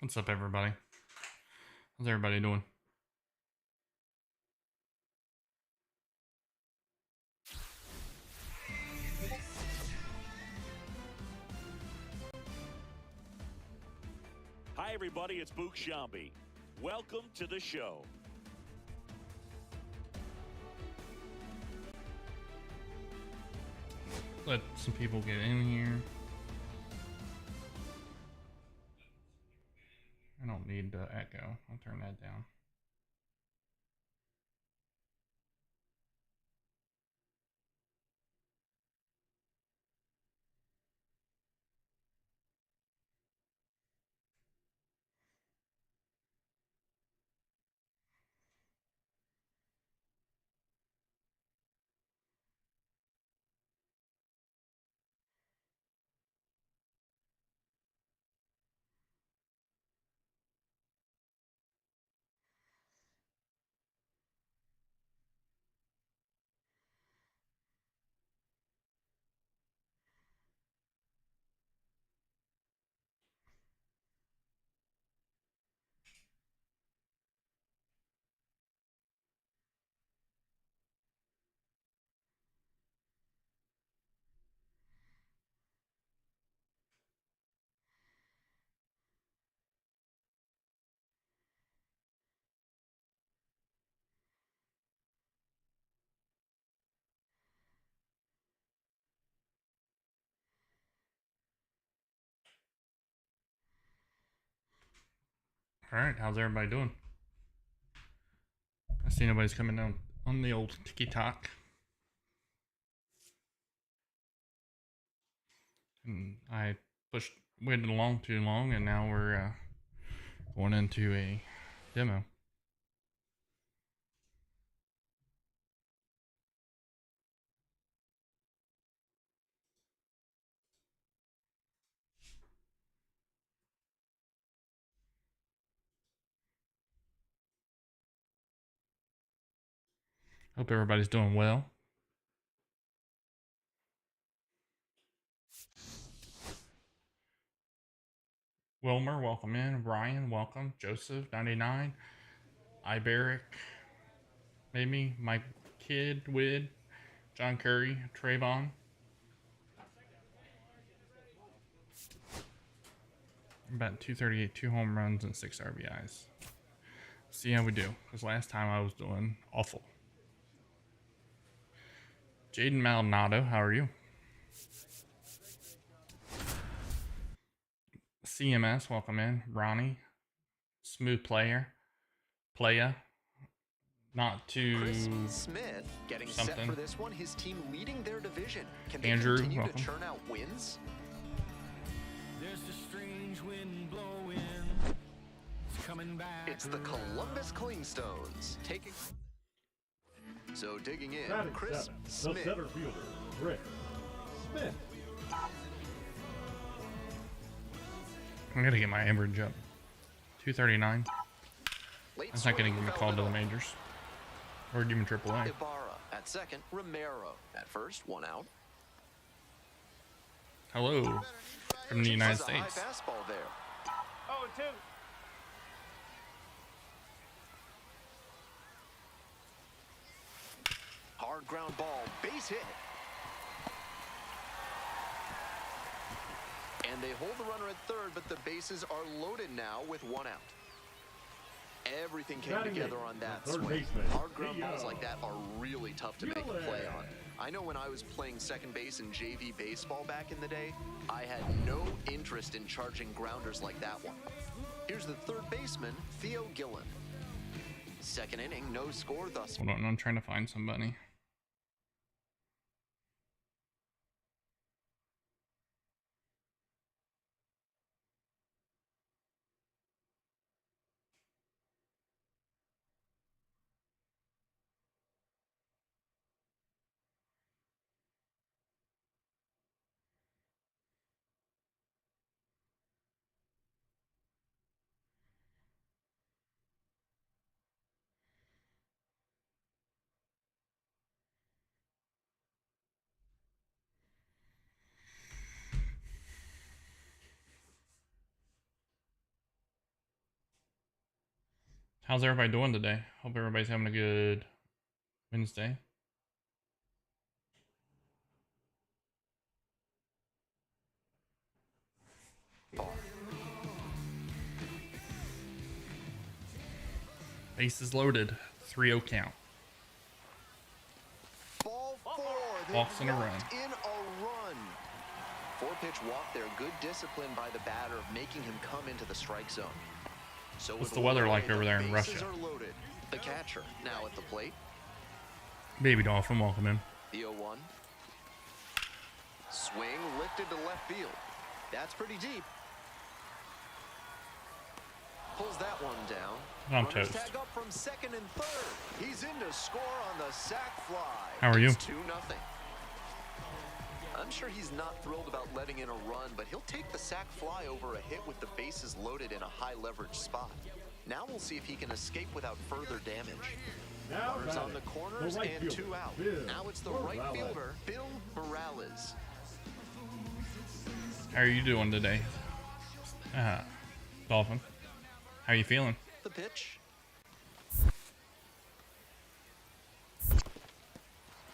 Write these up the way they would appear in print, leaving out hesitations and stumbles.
What's up, everybody? How's everybody doing? Hi, everybody. It's Book Shambi. Welcome to the show. Let some people get in here. I don't need the echo. I'll turn that down. Alright, how's everybody doing? I see nobody's coming down on the old TikTok. And I waited along too long, and now we're going into a demo. Hope everybody's doing well. Wilmer, welcome in. Ryan, welcome. Joseph, 99. Iberic, maybe. Mike Kidd, Wid, John Curry, Trayvon. About 238, 2 home runs, and 6 RBIs. See how we do, because last time I was doing awful. Jaden Maldonado, how are you? CMS, welcome in. Ronnie, smooth playa, not too Chris Smith getting something. Set for this one. His team leading their division. Can they Andrew, continue welcome. to churn out wins? There's a strange wind blowing. It's coming back. It's the Columbus Clingstones taking. So digging in, Batting Chris seven, Smith. the center fielder, Chris Smith. I'm gonna get my average up. 239. Late That's not gonna swing give me fell called to the middle. majors, or even AAA. Ibarra at second, Romero at first, one out. Hello from the United Chases a high States. fastball there. 0-2. Hard ground ball, base hit. And they hold the runner at third, but the bases are loaded now with one out. Everything came Batting together eighth, on that the third swing. baseman, Hard ground balls Theo. like that are really tough to make a play on. I know when I was playing second base in JV baseball back in the day, I had no interest in charging grounders like that one. Here's the third baseman, Theo Gillen. Second inning, no score thus far. Hold on, I'm trying to find somebody. How's everybody doing today? Hope everybody's having a good Wednesday. Bases loaded. 3-0 count. Ball four. Walks in a run. In a run. 4-pitch walk there. Good discipline by the batter, making him come into the strike zone. So What's the weather like over there in bases Russia? are loaded. The catcher now at the plate. Baby Dolphin, welcome in. The 0-1. Swing lifted to left field. That's pretty deep. Pulls that one down. I'm Runners toast. tag up from second and third. He's in to score on the sac fly. How are you? It's 2-0. I'm sure he's not thrilled about letting in a run, but he'll take the sac fly over a hit with the bases loaded in a high leverage spot. Now we'll see if he can escape without further damage. Now Runners on batting, the corners right and fielder, 2 out. Bill Now it's the Morales. right fielder, Bill Morales. How are you doing today? Dolphin. How are you feeling? The pitch.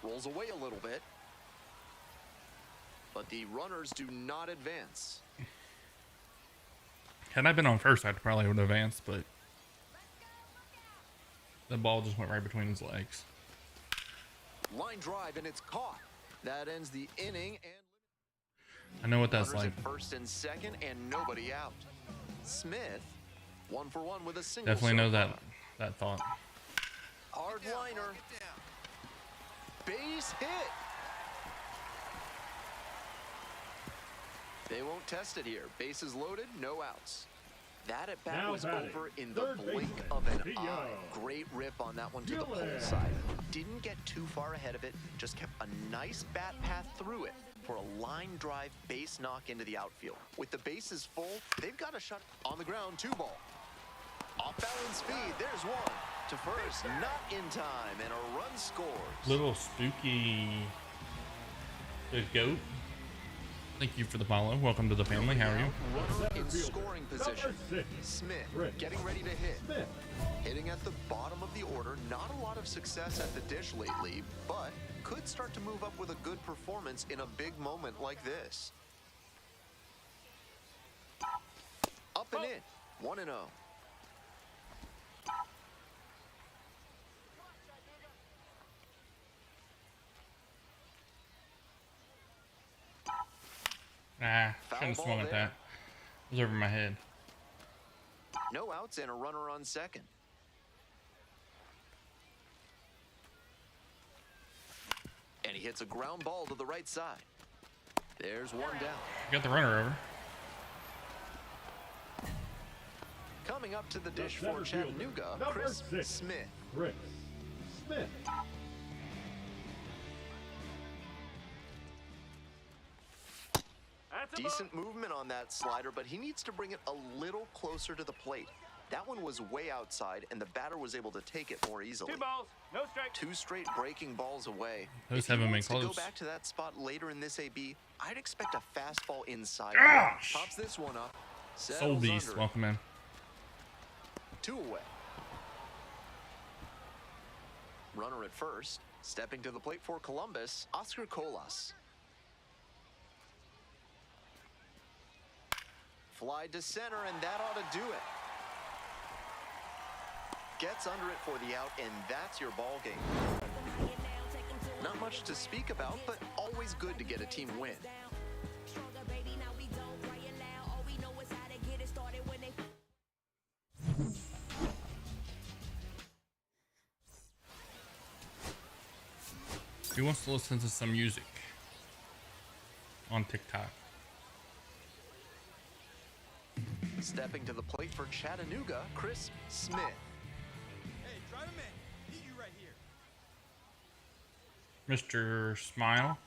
Rolls away a little bit. But the runners do not advance. Had I been on first, I'd probably would have advanced, but the ball just went right between his legs. Line drive and it's caught. That ends the inning and I know what that's runners like. at first and second and nobody out. Smith 1 for 1 with a single. Definitely so know far. that thought. Hard liner. Base hit. They won't test it here. Bases loaded, no outs. That at bat Now was batting, over in the third blink baseman, of an Theo. eye. Great rip on that one to the pole Miller. side. Didn't get too far ahead of it, just kept a nice bat path through it for a line drive base knock into the outfield. With the bases full, they've got a shot on the ground, 2 ball. Off balance speed, there's one. To first, not in time, and a run scores. Little spooky. The goat. Thank you for the follow. Welcome to the family. How are you? Runner in Center fielder, scoring position. number 6, Smith Rick. getting ready to hit. Smith. Hitting at the bottom of the order. Not a lot of success at the dish lately, but could start to move up with a good performance in a big moment like this. Up and in. 1-0. Ah, Foul shouldn't have ball swung at there. that. It was over my head. No outs and a runner on second. And he hits a ground ball to the right side. There's one down. Got the runner over. Coming up to the dish center for fielder, Chattanooga, number Chris 6, Smith. Chris Smith. That's a Decent movement on that slider, but he needs to bring it a little closer to the plate. That one was way outside, and the batter was able to take it more easily. 2 balls, no strikes. 2 straight breaking balls away. Those If he haven't been wants to close. go back to that spot later in this AB, I'd expect a fastball inside. Gosh! Pops this one up. Soul Settles Beast, under it. welcome in. 2 away. Runner at first. Stepping to the plate for Columbus, Oscar Colas. Fly to center, and that ought to do it. Gets under it for the out, and that's your ball game. Not much to speak about, but always good to get a team win. Who wants to listen to some music on TikTok? Stepping to the plate for Chattanooga, Chris Smith. Hey, try to man. Eat you right Mr. here. Smile,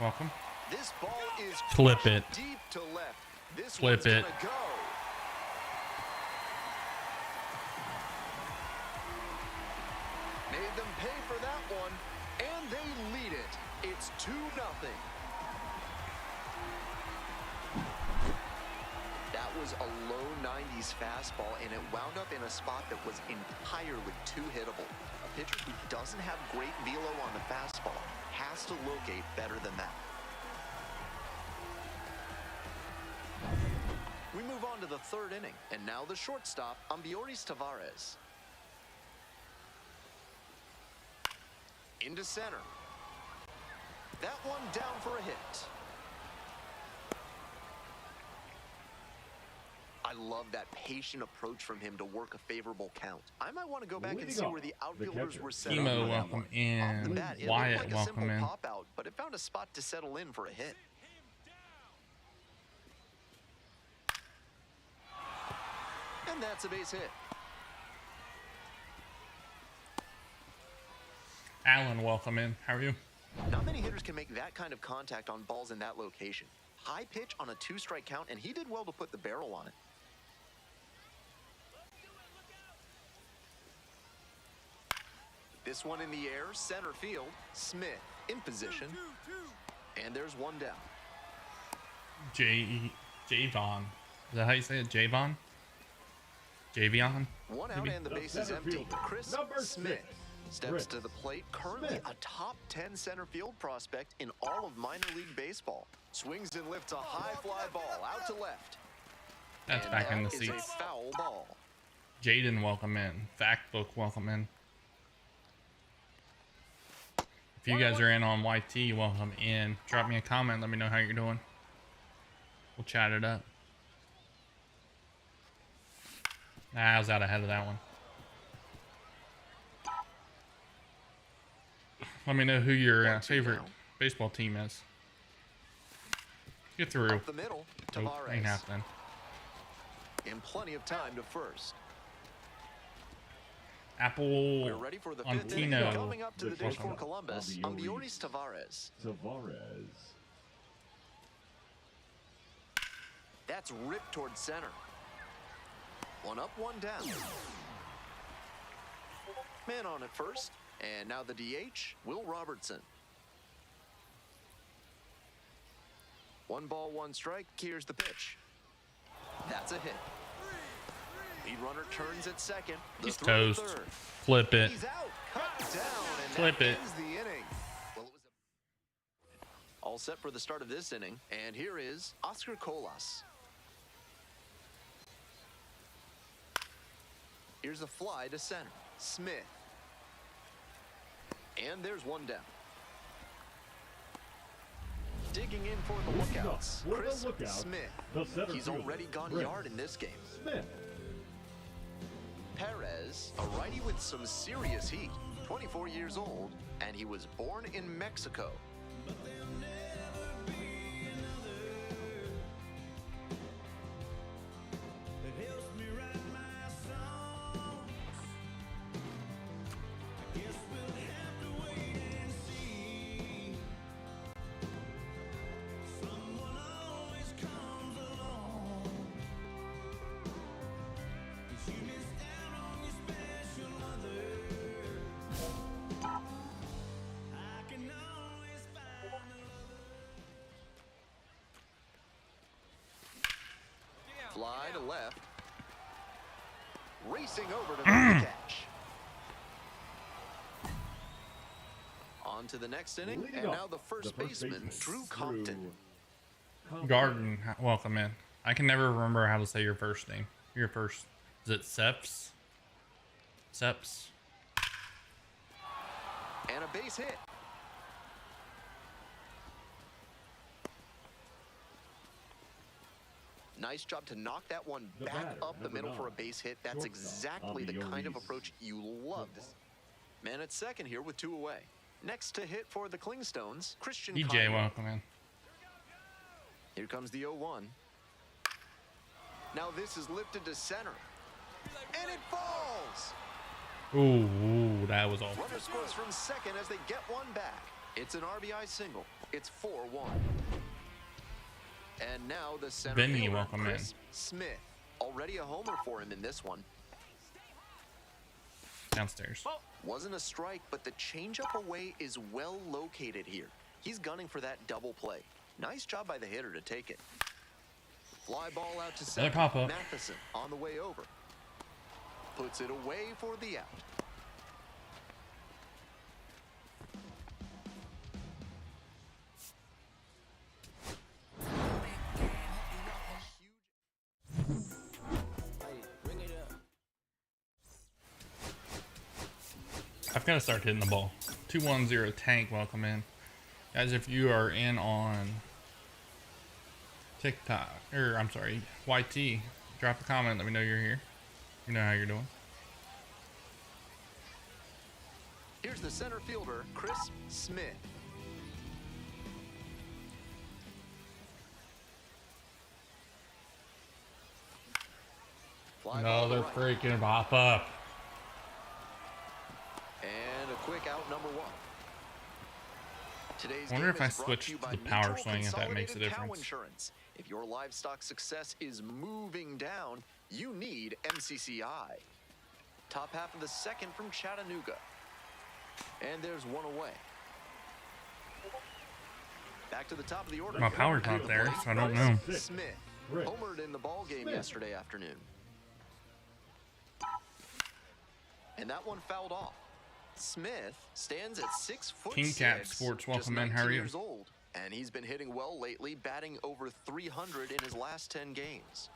welcome. This ball is Clip crushed it. deep to left. This Clip one's it. gonna go. Made them pay for that one, and they lead it. It's 2-0. That was a low 90s fastball, and it wound up in a spot that was entirely too hittable. A pitcher who doesn't have great velo on the fastball has to locate better than that. We move on to the third inning, and now the shortstop, Ambioris Tavares. Into center. That one down for a hit. I love that patient approach from him to work a favorable count. I might want to go back and see where the outfielders were set up. Chemo, on that welcome one. Off the in. bat, it looked Wyatt, like a welcome simple in. pop out, but it found a spot to settle in for a hit. And that's a base hit. Alan, welcome in. How are you? Not many hitters can make that kind of contact on balls in that location. High pitch on a 2-strike count, and he did well to put the barrel on it. This one in the air, center field. Smith in position. And there's one down. Javon. Is that how you say it? Javon? Javion? One out Maybe? and the base is empty. Chris Smith steps to the plate. Currently a top 10 center field prospect in all of minor league baseball. Swings and lifts a high fly ball out to left. That's And back in the that is a seats. foul ball. Jaden, welcome in. Factbook, welcome in. If you guys are in on YT, welcome in. Drop me a comment. Let me know how you're doing. We'll chat it up. I was out ahead of that one. Let me know who your 1-2 favorite now. baseball team is. Get through. Up the middle, Nope, ain't Tavares. happening. And plenty of time to first. Apple We're ready for the fifth inning. Antino. Coming up to the dish for Welcome. Columbus, Ambioris Tavares. Tavares. That's ripped towards center. One up, one down. Man on at first. And now the DH, Will Robertson. 1 ball, 1 strike. Here's the pitch. That's a hit. Lead runner turns at second. The He's throw to toast. third. Flip it. He's out. Cut down. And Flip that it. ends the inning. Well, it was all set for the start of this inning. And here is Oscar Colas. Here's a fly to center. Smith. And there's one down. Digging in for the lookouts. For the Chris lookout, Smith. the center He's fielder, already gone Chris yard in this game. Smith. Perez, a righty with some serious heat. 24 years old, and he was born in Mexico. Fly to left. Racing over to make the catch. On to the next inning, Leading and off, now the first baseman, Drew Compton. Garden, welcome in. I can never remember how to say your first name. Your first, is it Seps? Seps? And a base hit. Nice job to knock that one The back batter, up the number middle for a 9, base hit. That's shortstop, exactly the kind of Ambioris. approach you love. Man at second here with 2 away. Next to hit for the Klingstones, Christian DJ, Kyle. welcome in. Here comes the 0-1. Now this is lifted to center. And it falls! Ooh, that was all. Runner scores from second as they get one back. It's an RBI single. It's 4-1. And now the center Vinny, fielder, welcome in. Chris Smith. Already a homer for him in this one. Downstairs. Wasn't a strike, but the changeup away is well located here. He's gunning for that double play. Nice job by the hitter to take it. Fly ball out to Another center. pop-up. Matheson on the way over. Puts it away for the out. I've got to start hitting the ball. 210 tank, welcome in. Guys, if you are in on TikTok, or I'm sorry, YT, drop a comment, let me know you're here. You know how you're doing. Here's the center fielder, Chris Smith. Fly ball Another to right. freaking pop up. And a quick out, number one. Today's I wonder game if I is brought switched to you to by the power Mutual swing, if that makes a Consolidated Cow difference. Insurance. If your livestock success is moving down, you need MCCI. Top half of the second from Chattanooga. And there's one away. Back to the top of the order. My power's not there, so I don't know. Smith homered in the ball game yesterday afternoon. And that one fouled off. Smith stands at 6'6". King Cat Sports, just welcome in. 19 How are you? years old, and he's been hitting well lately, batting over 300 in his last 10 games.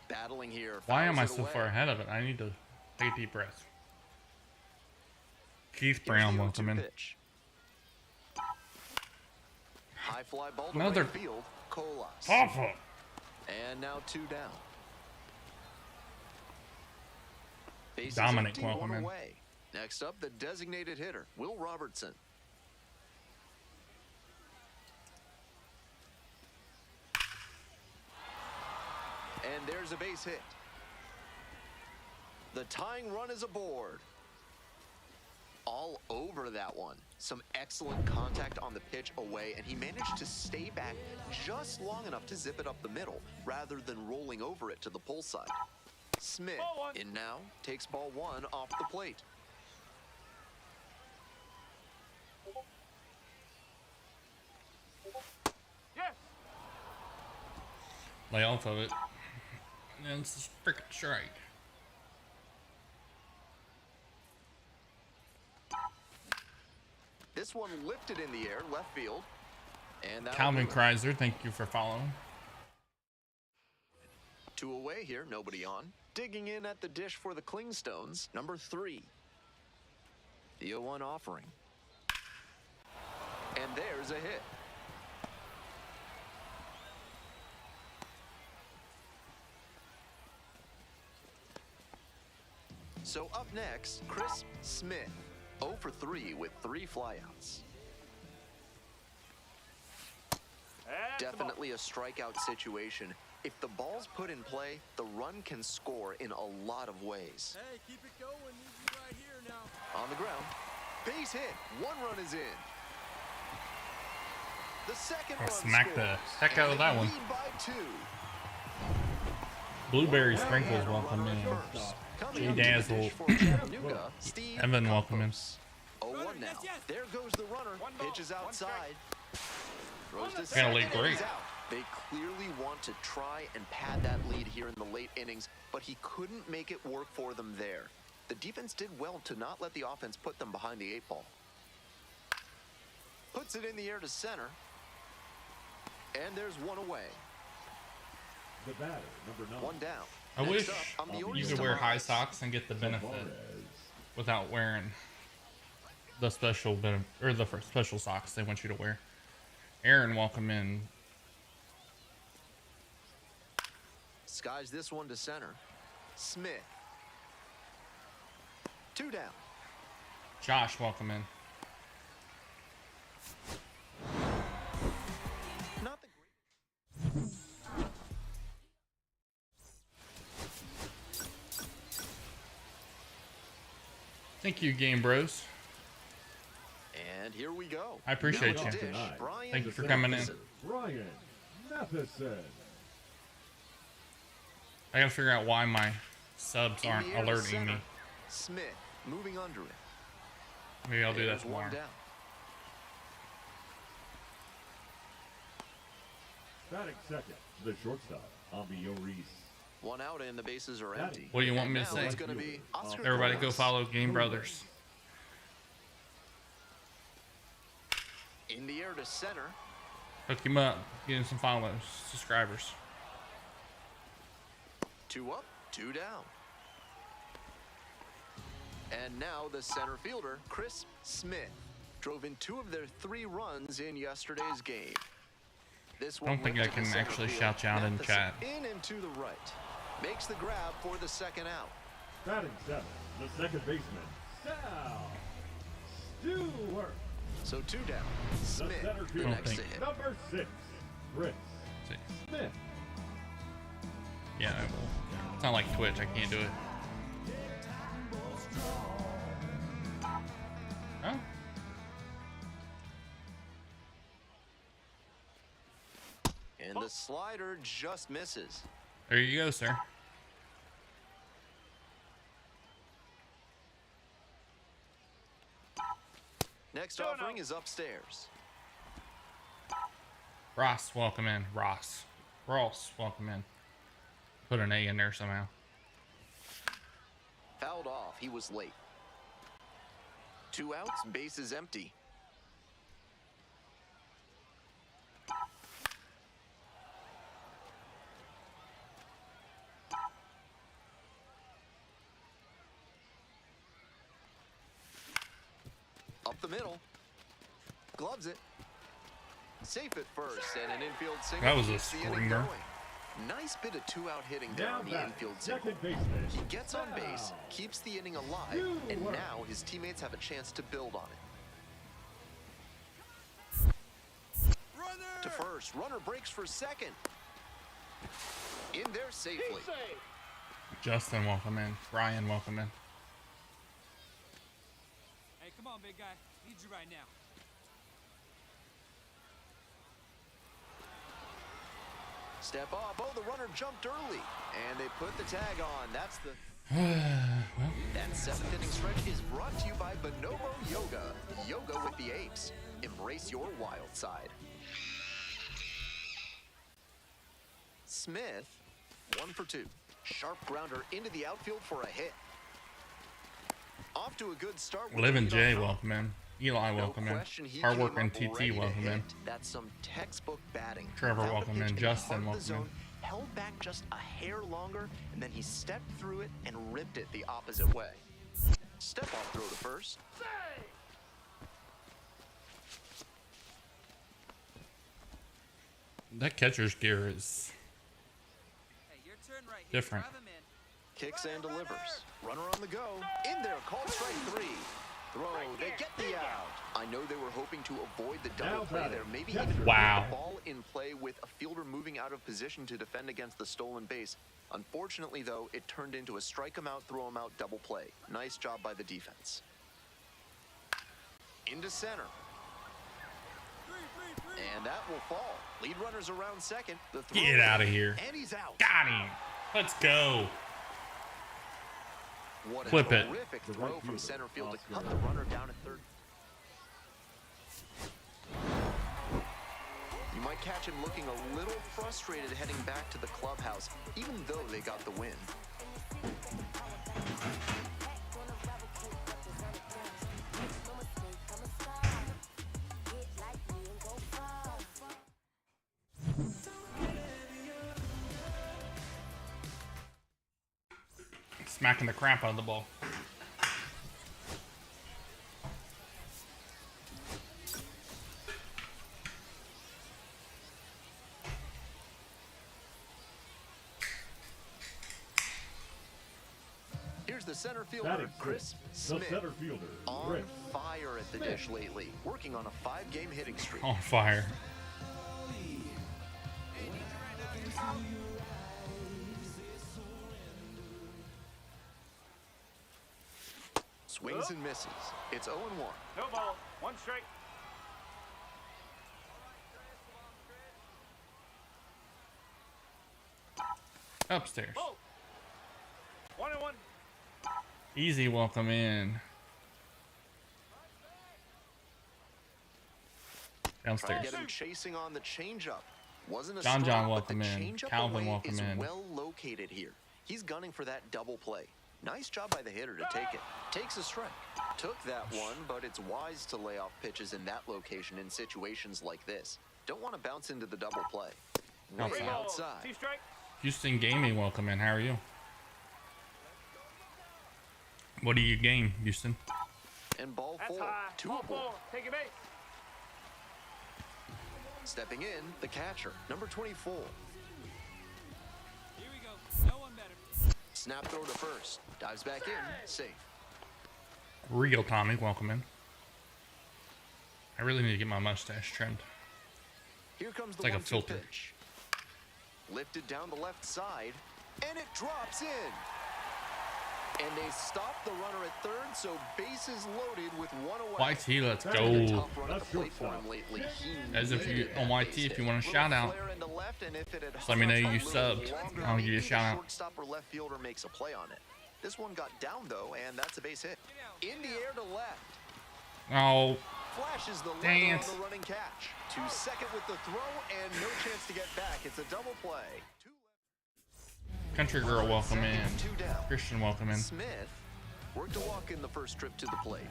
Battling here. Why am I fouls it so away. far ahead of it? I need to take a deep breath. Keith Here's Brown, the welcome 0-2 in. pitch. High fly ball to Another right field. Colas. pop up. And now 2 down. Bases Dominic, empty, welcome one in. away. Next up, the designated hitter, Will Robertson. And there's a base hit. The tying run is aboard. All over that one. Some excellent contact on the pitch away, and he managed to stay back just long enough to zip it up the middle rather than rolling over it to the pull side. Smith in now, takes ball 1 off the plate. Yes. Lay off of it. And it's a freaking strike. This one lifted in the air, left field. And that'll Calvin do it. Kreiser, thank you for following. 2 away here, nobody on. Digging in at the dish for the Clingstones, number 3. The 0-1 offering. And there's a hit. So up next, Chris Smith. 0 for 3 with 3 flyouts. Definitely a strikeout situation. If the ball's put in play, the run can score in a lot of ways. Hey, keep it going. Need you right here now. On the ground, base hit. 1 run is in. The second I'll run smack the scores, heck out of and that they one. lead by 2. Blueberry Sprinkles, welcome in. Coming Jay up to the Dazzle. dish for Chattanooga, Steve Evan, welcome in. Campos. 0-1 now. Yes, yes. There goes the runner. One ball, Pitches one outside. Throws to Kinda second, late and break. he's out. They clearly want to try and pad that lead here in the late innings, but he couldn't make it work for them there. The defense did well to not let the offense put them behind the 8 ball. Puts it in the air to center. And there's 1 away. The batter, number 9. 1 down. I Next wish up, I'm the you Orioles could wear high Tomatoes. socks and get the benefit Suarez. without wearing the special or the special socks they want you to wear. Aaron, welcome in. Skies this one to center. Smith. 2 down. Josh, welcome in. Not the great. Thank you, Game Bros. And here we go. I appreciate Now you. to dish, Tonight. Brian Thank you for coming in. Matheson. Brian Matheson. I gotta figure out why my subs In aren't the air to alerting me. center. Smith moving under it. Maybe I'll do that There's one tomorrow. down. Batting second, the shortstop, Ambio Reese. One out and the bases are empty. What do you want And me to now say? It's going to be Oscar Everybody go Gomez. follow Game Brothers. In the air to center. Hook him up. Get him some followers, subscribers. 2 up, 2 down. And now the center fielder, Chris Smith, drove in 2 of their 3 runs in yesterday's game. This I don't one think went I to the can center actually field. shout you out in Matheson chat. In and to the right. Makes the grab for the second out. Batting seven, the second baseman, Sal Stewart. So 2 down. The Smith, center the fielder, next to hit. number 6, Chris 6. Smith. Yeah, I will. It's not like Twitch. I can't do it. Oh. And the slider just misses. There you go, sir. Next offering is upstairs. Ross, welcome in. Ross, welcome in. Put an A in there somehow. Fouled off. He was late. 2 outs, bases empty. Up the middle. Gloves it. Safe at first, and an infield single. That was a keeps the inning screamer. going. Nice bit of 2-out hitting there Now on the batting infield single. second baseman, He gets on base, Sal keeps the inning alive, and Stewart. now his teammates have a chance to build on it. Runner! To first, runner breaks for second. In there safely. Justin, welcome in. Ryan, welcome in. Hey, come on, big guy. Need you right now. Step up. Oh, the runner jumped early, and they put the tag on. That's the. That 7th inning stretch is brought to you by Bonobo Yoga. Yoga with the apes. Embrace your wild side. Smith, 1 for 2. Sharp grounder into the outfield for a hit. Off to a good start. with Livin' the J, leadoff welcome in. Eli, No welcome in. question, he Hard came working up ready TT, to welcome in. hit. That's some textbook batting. Trevor, Found a welcome pitch in. in the Justin, heart of the welcome in. zone, held back just a hair longer, and then he stepped through it and ripped it the opposite way. Step off throw to first. That catcher's gear is Hey, your turn right here. different. Drive him in. Kicks and delivers. Runner on the go. In there, called strike 3. Throw, they get the out. I know they were hoping to avoid the double Now play batting, there. Maybe catcher. even put Wow. the ball in play with a fielder moving out of position to defend against the stolen base. Unfortunately, though, it turned into a strike him out, throw him out double play. Nice job by the defense. Into center. And that will fall. Lead runners around second. The throw Get out of here. And he's out. Got him. Let's go. What a Flip it. terrific The throw right from fielder, center field to Oscar cut the runner down at third. You might catch him looking a little frustrated heading back to the clubhouse, even though they got the win. Smacking the crap out of the ball. Here's the center fielder, Batting Chris sixth, the Smith. center fielder, On Chris fire at the Smith. dish lately, working on a 5-game hitting streak. On fire. Swings and misses. It's 0-1. No ball. 1 strike. Upstairs. Ball. 1-1. Easy, welcome in. Trying Downstairs. to get him chasing on the changeup. Wasn't a John, strike, but welcome the in. changeup Calvin, away welcome is in. well located here. He's gunning for that double play. Nice job by the hitter to take it. Takes a strike. Took that one, but it's wise to lay off pitches in that location in situations like this. Don't want to bounce into the double play. Way Outside. outside. 2 strikes. Houston Gaming, welcome in. How are you? What do you game, Houston? And ball That's 4. high. 2 Ball aboard. 4. Take a base. Stepping in, the catcher, number 24. Here we go. No one better. Snap throw to first. Dives back in. Safe. Real Tommy, welcome in. I really need to get my mustache trimmed. Here comes the like a 1-2 filter. pitch. Lifted down the left side, and it drops in. And they stop the runner at third, so bases loaded with 1 away. YT, let's It's been a go. tough run at the plate for him lately. He As if you needed on that YT, base if you hit. want a Little shout out, flare into left, and if it had just let me know hung you a little subbed. longer, I'll give you a maybe shout the out. Shortstop or left fielder makes a play on it. This one got down though, and that's a base hit. In the air to left. Oh, Flashes the Dang leather it. on the running catch. To second with the throw, and no chance to get back. It's a double play. Country Girl, welcome in. Second, 2 down. Christian, welcome in. Smith worked to walk in the first trip to the plate.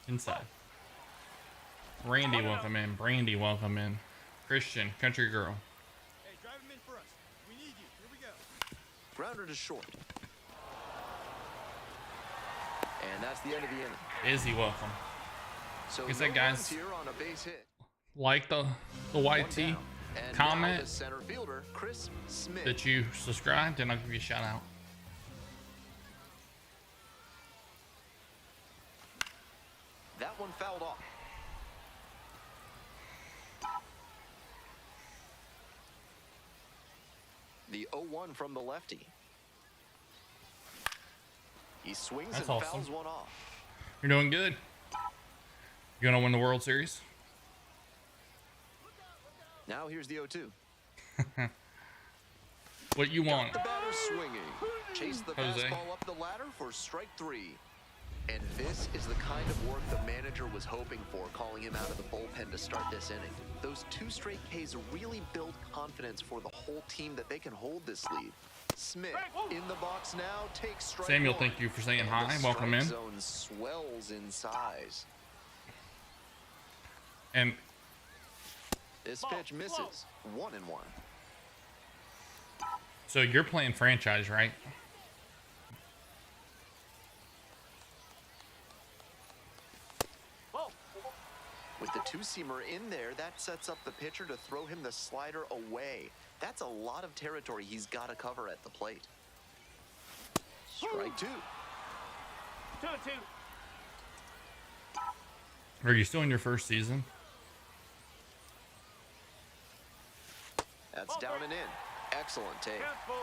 Inside. Randy, welcome in. Brandy, welcome in. Christian, Country Girl. Hey, drive him in for us. We need you. Here we go. Grounder to short. And that's the end of the inning. Izzy, welcome. So Like I no said, guys, runs here on a base hit. Like the One YT, down. And comment now the center fielder, Chris Smith. that you subscribed, and I'll give you a shout out. That one fouled off. The 0-1 from the lefty. He swings That's and awesome. fouls one off. You're doing good. You gonna win the World Series? Now here's the 0-2. What you Got want? the batter swinging. Chase the Jose. fastball up the ladder for strike 3. And this is the kind of work the manager was hoping for, calling him out of the bullpen to start this inning. Those 2 straight Ks really build confidence for the whole team that they can hold this lead. Smith in the box now takes strike Samuel, 1. thank you for saying And hi. the Welcome in. strike zone swells in size. And This pitch misses. 1-1. so you're playing franchise, right? With the 2-seamer in there, that sets up the pitcher to throw him the slider away. That's a lot of territory he's got to cover at the plate. Strike 2. 2-2. Are you still in your first season? That's down and in. Excellent take. Count full.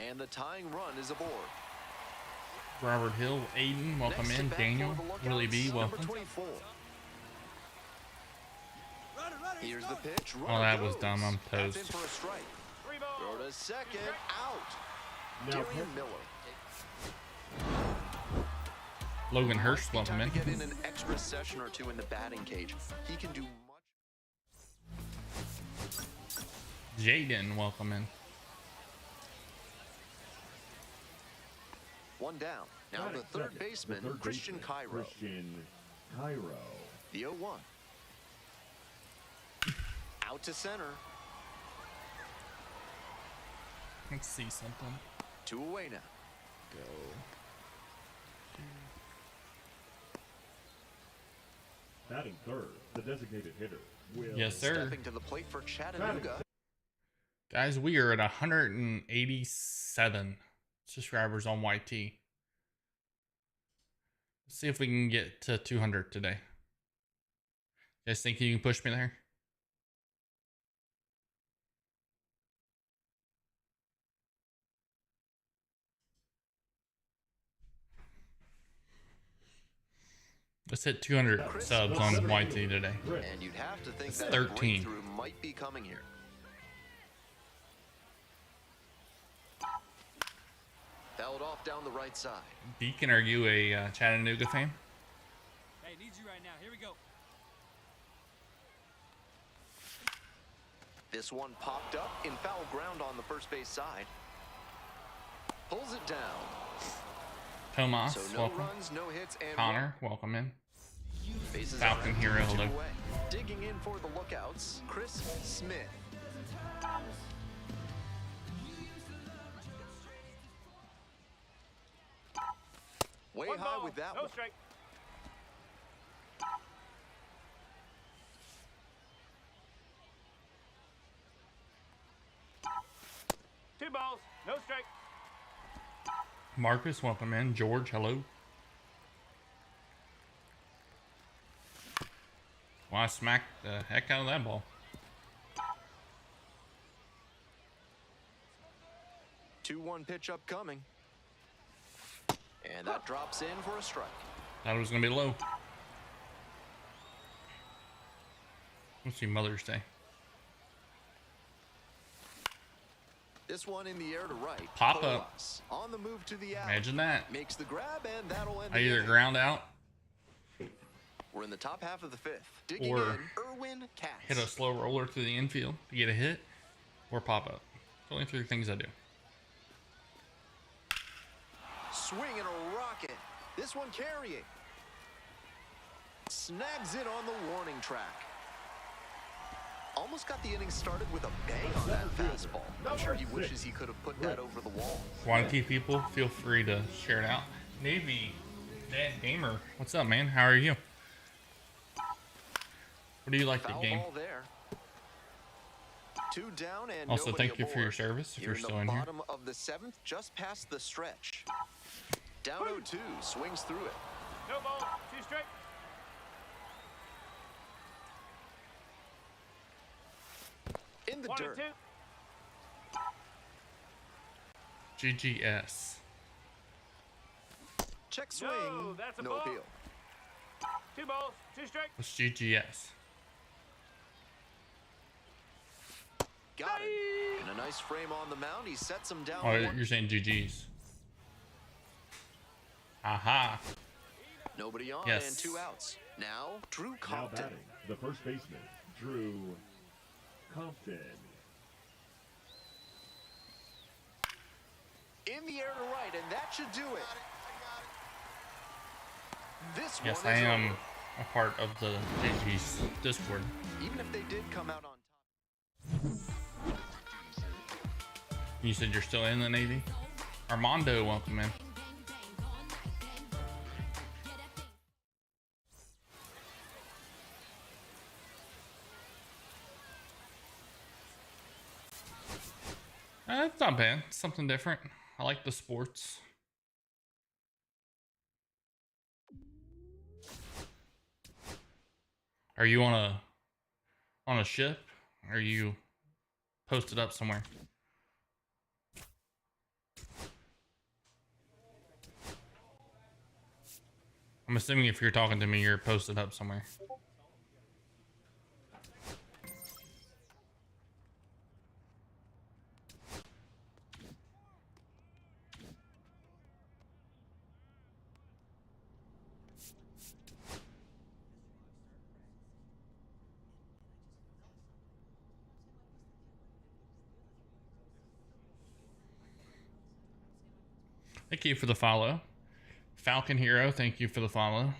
And the tying run is aboard. Robert Hill, Aiden, welcome Next in. at bat Daniel, for the Willie B, Lookouts, number welcome. 24. Runner, runner. he's Here's the going. pitch. Oh, Runner that was goes. dumb. I'm That's in toast. for a strike. 3 balls. Throw to second. Out. Now Darian Miller. Logan Hurst, Might be welcome time in. to get in an extra session or 2 in the batting cage. He can do much. Jaden, welcome in. 1 down. Now the third Second, baseman, the third Christian baseman, Cairo. Christian Cairo. The 0-1. Out to center. Let's see something. 2 away now. Go. Batting third, the designated hitter. Will Yes, sir. Stepping to the plate for Chattanooga. Guys, we are at 187 subscribers on YT. Let's see if we can get to 200 today. You guys think you can push me there? Let's hit 200 subs on YT today. And you'd have to think It's that 13. a breakthrough might be coming here. Fouled off down the right side. Deacon, are you a Chattanooga fan? Hey, needs you right now. Here we go. This one popped up in foul ground on the first base side. Pulls it down. Tomas, So no welcome. runs, no hits, and Connor, welcome in. bases Falcon are Hero, two hello. away. Digging in for the lookouts, Chris Smith. Way One high ball, with that no one. strike. Two balls, no strike. Marcus, welcome in. George, hello. Well, I smacked the heck out of that ball. 2-1 pitch upcoming. And that drops in for a strike. Thought it was gonna be low. Let's see, Mother's Day. This one in the air to right. Pop up. Colas on the move to the alley. Imagine that. Makes the grab, and that'll end I the either inning. ground out, We're in the top half of the fifth. Digging or in, Irwin Katz. hit a slow roller through the infield to get a hit, or pop up. It's only three things I do. Swing and a rocket. This one carrying. Snags it on the warning track. Almost got the inning started with a bang on that fastball. I'm sure he wishes he could have put that over the wall. YT people, feel free to share it out. Navy, Dad Gamer, what's up, man? How are you? What do you like the Foul game? ball there. Two down and Also, nobody thank you for your aboard. service if Here you're in the still in here. bottom of the seventh, just past the stretch. Down 0-2, swings through it. No ball, two strike. In the 1 and dirt. 2. GGS. Check swing. No, that's a no ball. appeal. Two balls, two strike. What's GGS? Got it. In a nice frame on the mound, he sets him down. Oh, one. you're saying GG's. Aha. Nobody on Yes. and 2 outs. Now, Drew Now Compton. batting, the first baseman, Drew Compton. In the air to right, and that should do it. This Yes, one I is am over. a part of the GG's Discord. Even if they did come out on top. You said you're still in the Navy? Armando, welcome in. It's not bad. It's something different. I like the sports. Are you on a ship? Are you posted up somewhere? I'm assuming if you're talking to me, you're posted up somewhere. Thank you for the follow. Falcon Hero, thank you for the follow.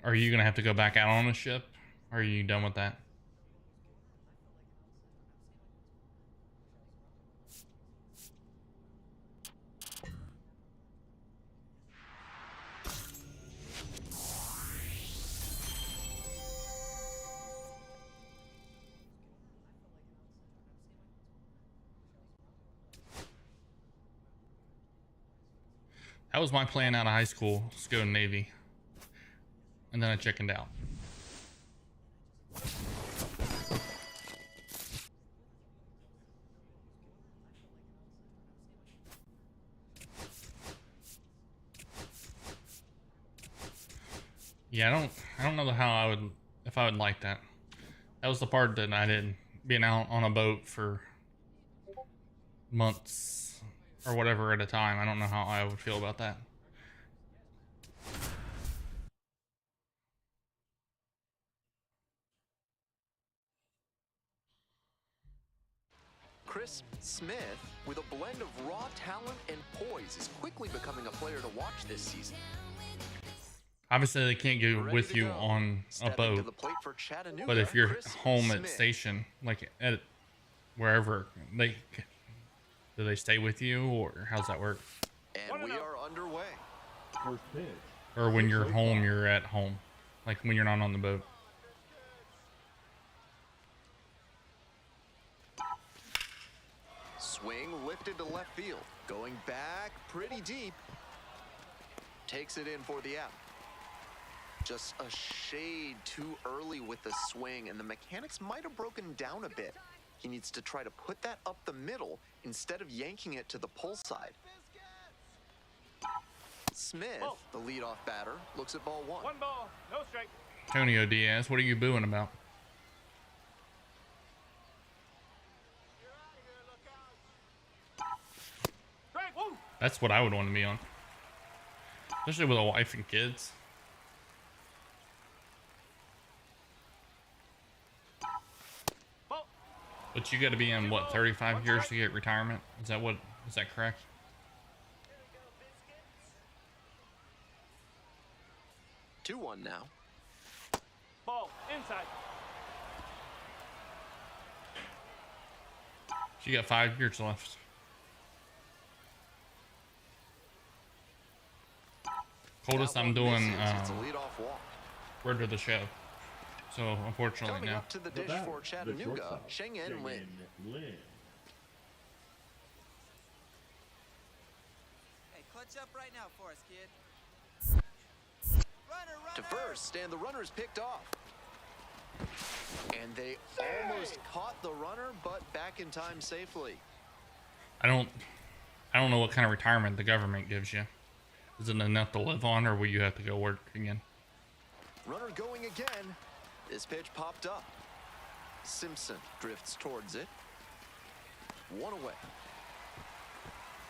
Are you going to have to go back out on a ship? Or are you done with that? That was my plan out of high school, was go to Navy. And then I chickened out. Yeah, I don't know how I would, if I would like that. That was the part that I didn't, being out on a boat for months or whatever at a time. I don't know how I would feel about that. Chris Smith, with a blend of raw talent and poise, is quickly becoming a player to watch this season. Obviously, they can't go Ready with to you go. on a Stepping to boat, the plate for Chattanooga, but if you're Chris home at Smith. station, like at wherever, do they stay with you, or how's that work? And we are underway. First pitch. Or when you're home, you're at home, like when you're not on the boat. Swing lifted to left field. Going back pretty deep. Takes it in for the out. Just a shade too early with the swing, and the mechanics might have broken down a bit. He needs to try to put that up the middle instead of yanking it to the pull side. Smith, the leadoff batter, looks at ball one. One ball, no strike. Antonio Diaz, what are you booing about? Strike, woo! That's what I would want to be on, especially with a wife and kids. Ball. But you got to be in what, 35 years to get retirement? Is that correct? Two one now. Ball, inside. So you got 5 years left. Coldest That I'm one doing misses. It's a leadoff walk. Word of the show. So unfortunately Coming now. up to the The dish batter, for the Chattanooga, shortstop, Cheng-En Lin. Lin. Hey, clutch up right now for us, kid. Runner, To first, and the runner's picked off. And they almost caught the runner, but back in time safely. I don't know what kind of retirement the government gives you. Is it enough to live on, or will you have to go work again? Runner going again. This pitch popped up. Simpson drifts towards it. One away.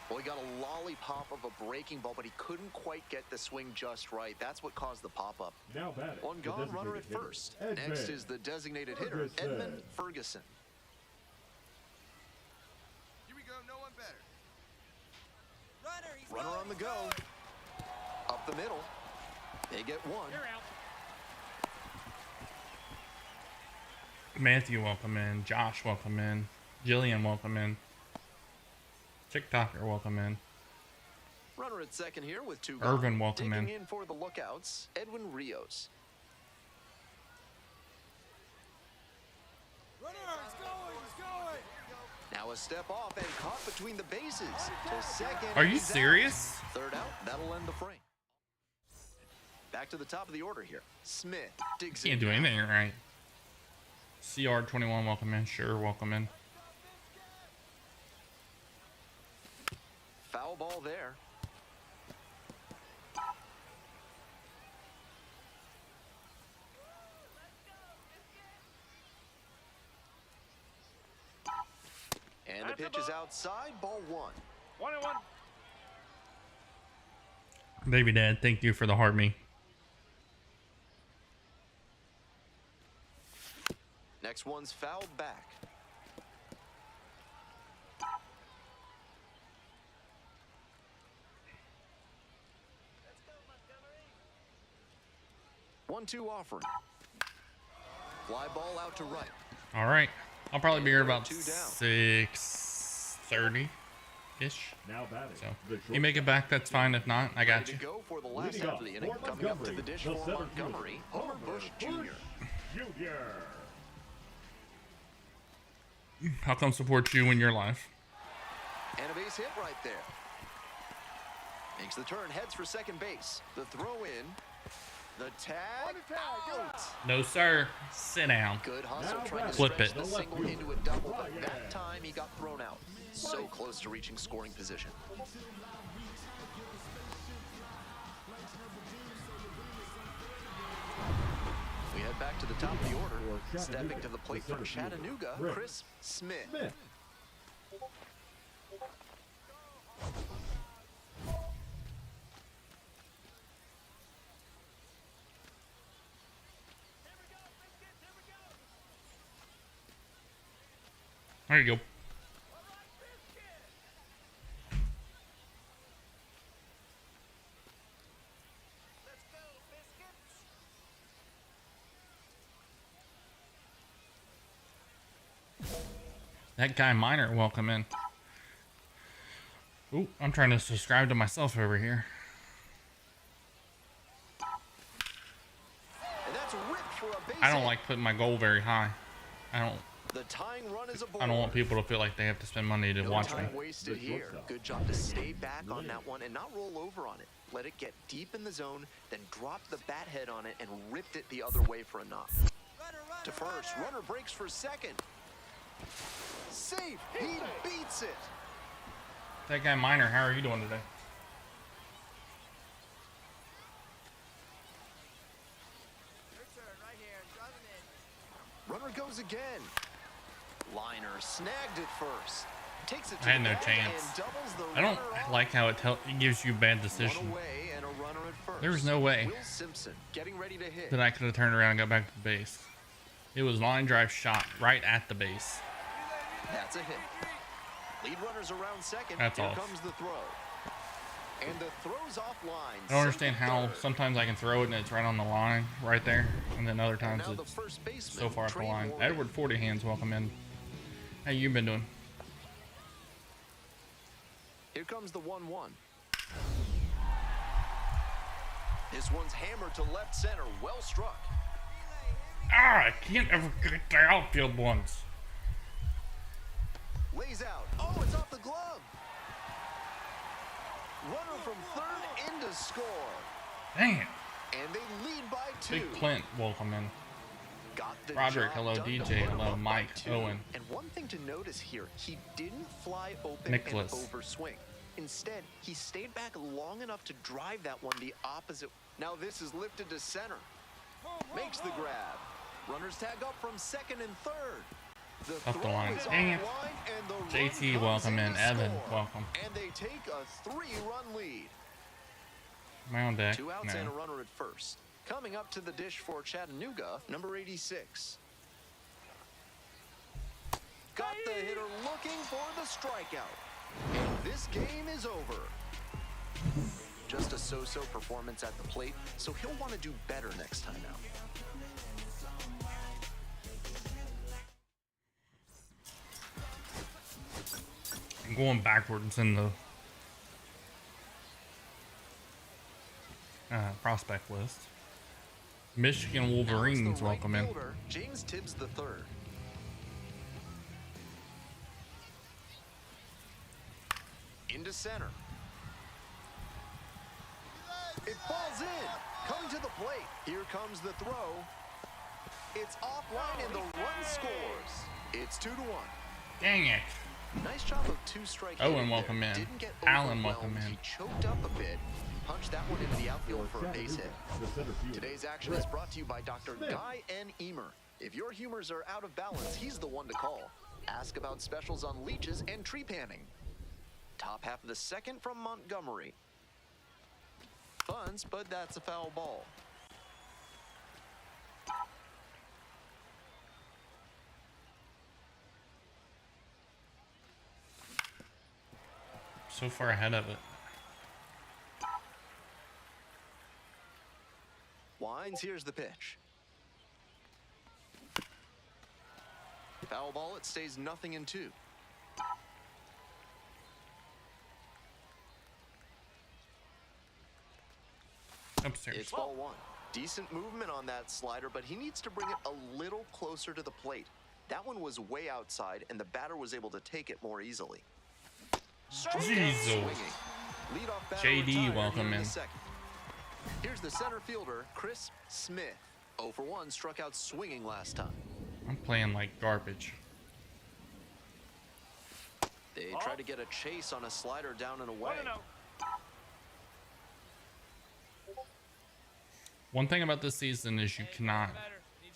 Well, he got a lollipop of a breaking ball, but he couldn't quite get the swing just right. That's what caused the pop-up. Now batting. One the gone, runner at designated hitter, first. Edmund Next is the designated hitter, Ferguson. Edmund Ferguson. Here we go, no one better. runner, he's Runner going, on the he's go. going. Up the middle. They get one. You're out. Matthew, welcome in. Josh, welcome in. Jillian, welcome in. TikToker, welcome in. Runner at second here with two gone. Irvin, welcome Digging in. in for the lookouts, Edwin Rios. Runner, he's going, he's going. Now a step off and caught between the bases. To second. Are you he's out. serious? Third out, that'll end the frame. Back to the top of the order here. Smith digs Can't in. do anything right. CR21, welcome in. Sure, welcome in. Foul ball there. And the pitch is outside, ball one. 1-1. Baby Dad, thank you for the heart me. Next one's fouled back. One-two offering. Fly ball out to right. All right. I'll probably be here about Two down. 6:30-ish. Now batting. So the you make it back, that's fine. If not, I got Ready you. to go for the last Leading half off of the inning. for Coming up to the Montgomery, dish the for seventh Montgomery, Homer Bush Jr. Jr. How come support you when you're live? And a base hit right there. Makes the turn, heads for second base. The throw in. The tag. Out. No, sir. Sit down. Good hustle Now trying to Flip stretch it. the single into a double, but that time he got thrown out. So close to reaching scoring position. To the top of the order, For stepping Chattanooga, to the plate the from center fielder, Chattanooga, Chris Smith. Smith. There you go. That guy Miner, welcome in. Ooh, I'm trying to subscribe to myself over here. And that's ripped for a base I don't hit. like putting my goal very high. The tying run is aboard. I don't want people to feel like they have to spend money to No watch me. time wasted here. Good job to stay back on that one and not roll over on it. Let it get deep in the zone, then drop the bat head on it and ripped it the other way for a knock. To first, runner breaks for second. Safe. He beats it. That guy Miner, how are you doing today? Your turn right here. Drive him in. Runner goes again. Liner snagged it first. Takes it to I had the no bag chance. and doubles the I don't runner off. like how it gives you bad One decision. away and a runner at first. There was no way Will Simpson getting ready to hit. that I could have turned around and got back to the base. It was line drive shot right at the base. That's a hit. Lead runners around second. That's Here off. comes the throw. And the throw's off line. I don't understand Second, how third. sometimes I can throw it and it's right on the line, right there, and then other And times now the it's first baseman, so far up the Trey line. Morgan. Edward 40 hands, welcome in. How you been doing? Here comes the 1-1. This one's hammered to left center. Well struck. Ah, I can't ever get the outfield ones. Lays out. Oh, it's off the glove. Runner from third in to score. Dang it. And they lead by 2. Big Clint, welcome in. Got the Roderick, job hello, done to DJ, put him hello, up by Mike, 2. Owen. And one thing to notice here, he didn't fly open Nicholas. and overswing. Instead, he stayed back long enough to drive that one the opposite. Now this is lifted to center. Makes the grab. Runners tag up from second and third. The Up the throw line. is Dang it. offline, and the run JT, comes welcome in. to Evan, score. welcome. And they take a 3-run lead. Mound deck. 2 outs and a No. runner at first. Coming up to the dish for Chattanooga, number 86. Got the hitter looking for the strikeout. And this game is over. Just a so-so performance at the plate, so he'll want to do better next time out. I'm going backwards in the prospect list. Michigan Wolverines, Now it's the right welcome in. fielder, James Tibbs III. Into center. It falls in. Coming to the plate. Here comes the throw. It's offline and the run scores. It's 2-1. Dang it. Nice job of 2 strike. Owen, hitting welcome there. in. Didn't get Allen, welcome overwhelmed. in. He choked up a bit. Punched that one into the outfield for a base hit. The center fielder. Today's action is brought to you by Dr. Guy N. Emer. If your humors are out of balance, he's the one to call. Ask about specials on leeches and tree panning. Top half of the second from Montgomery. Bunts, but that's a foul ball. So far ahead of it. Wines, here's the pitch. Foul ball, it stays 0-2. Upstairs. It's ball 1. Decent movement on that slider, but he needs to bring it a little closer to the plate. That one was way outside, and the batter was able to take it more easily. Jesus. Swinging. Leadoff batter JD, retired welcome here in. the second. Here's the center fielder, Chris Smith. 0 for 1, struck out swinging last time. I'm playing like garbage. They try to get a chase on a slider down and away. 1-0. One thing about this season is you cannot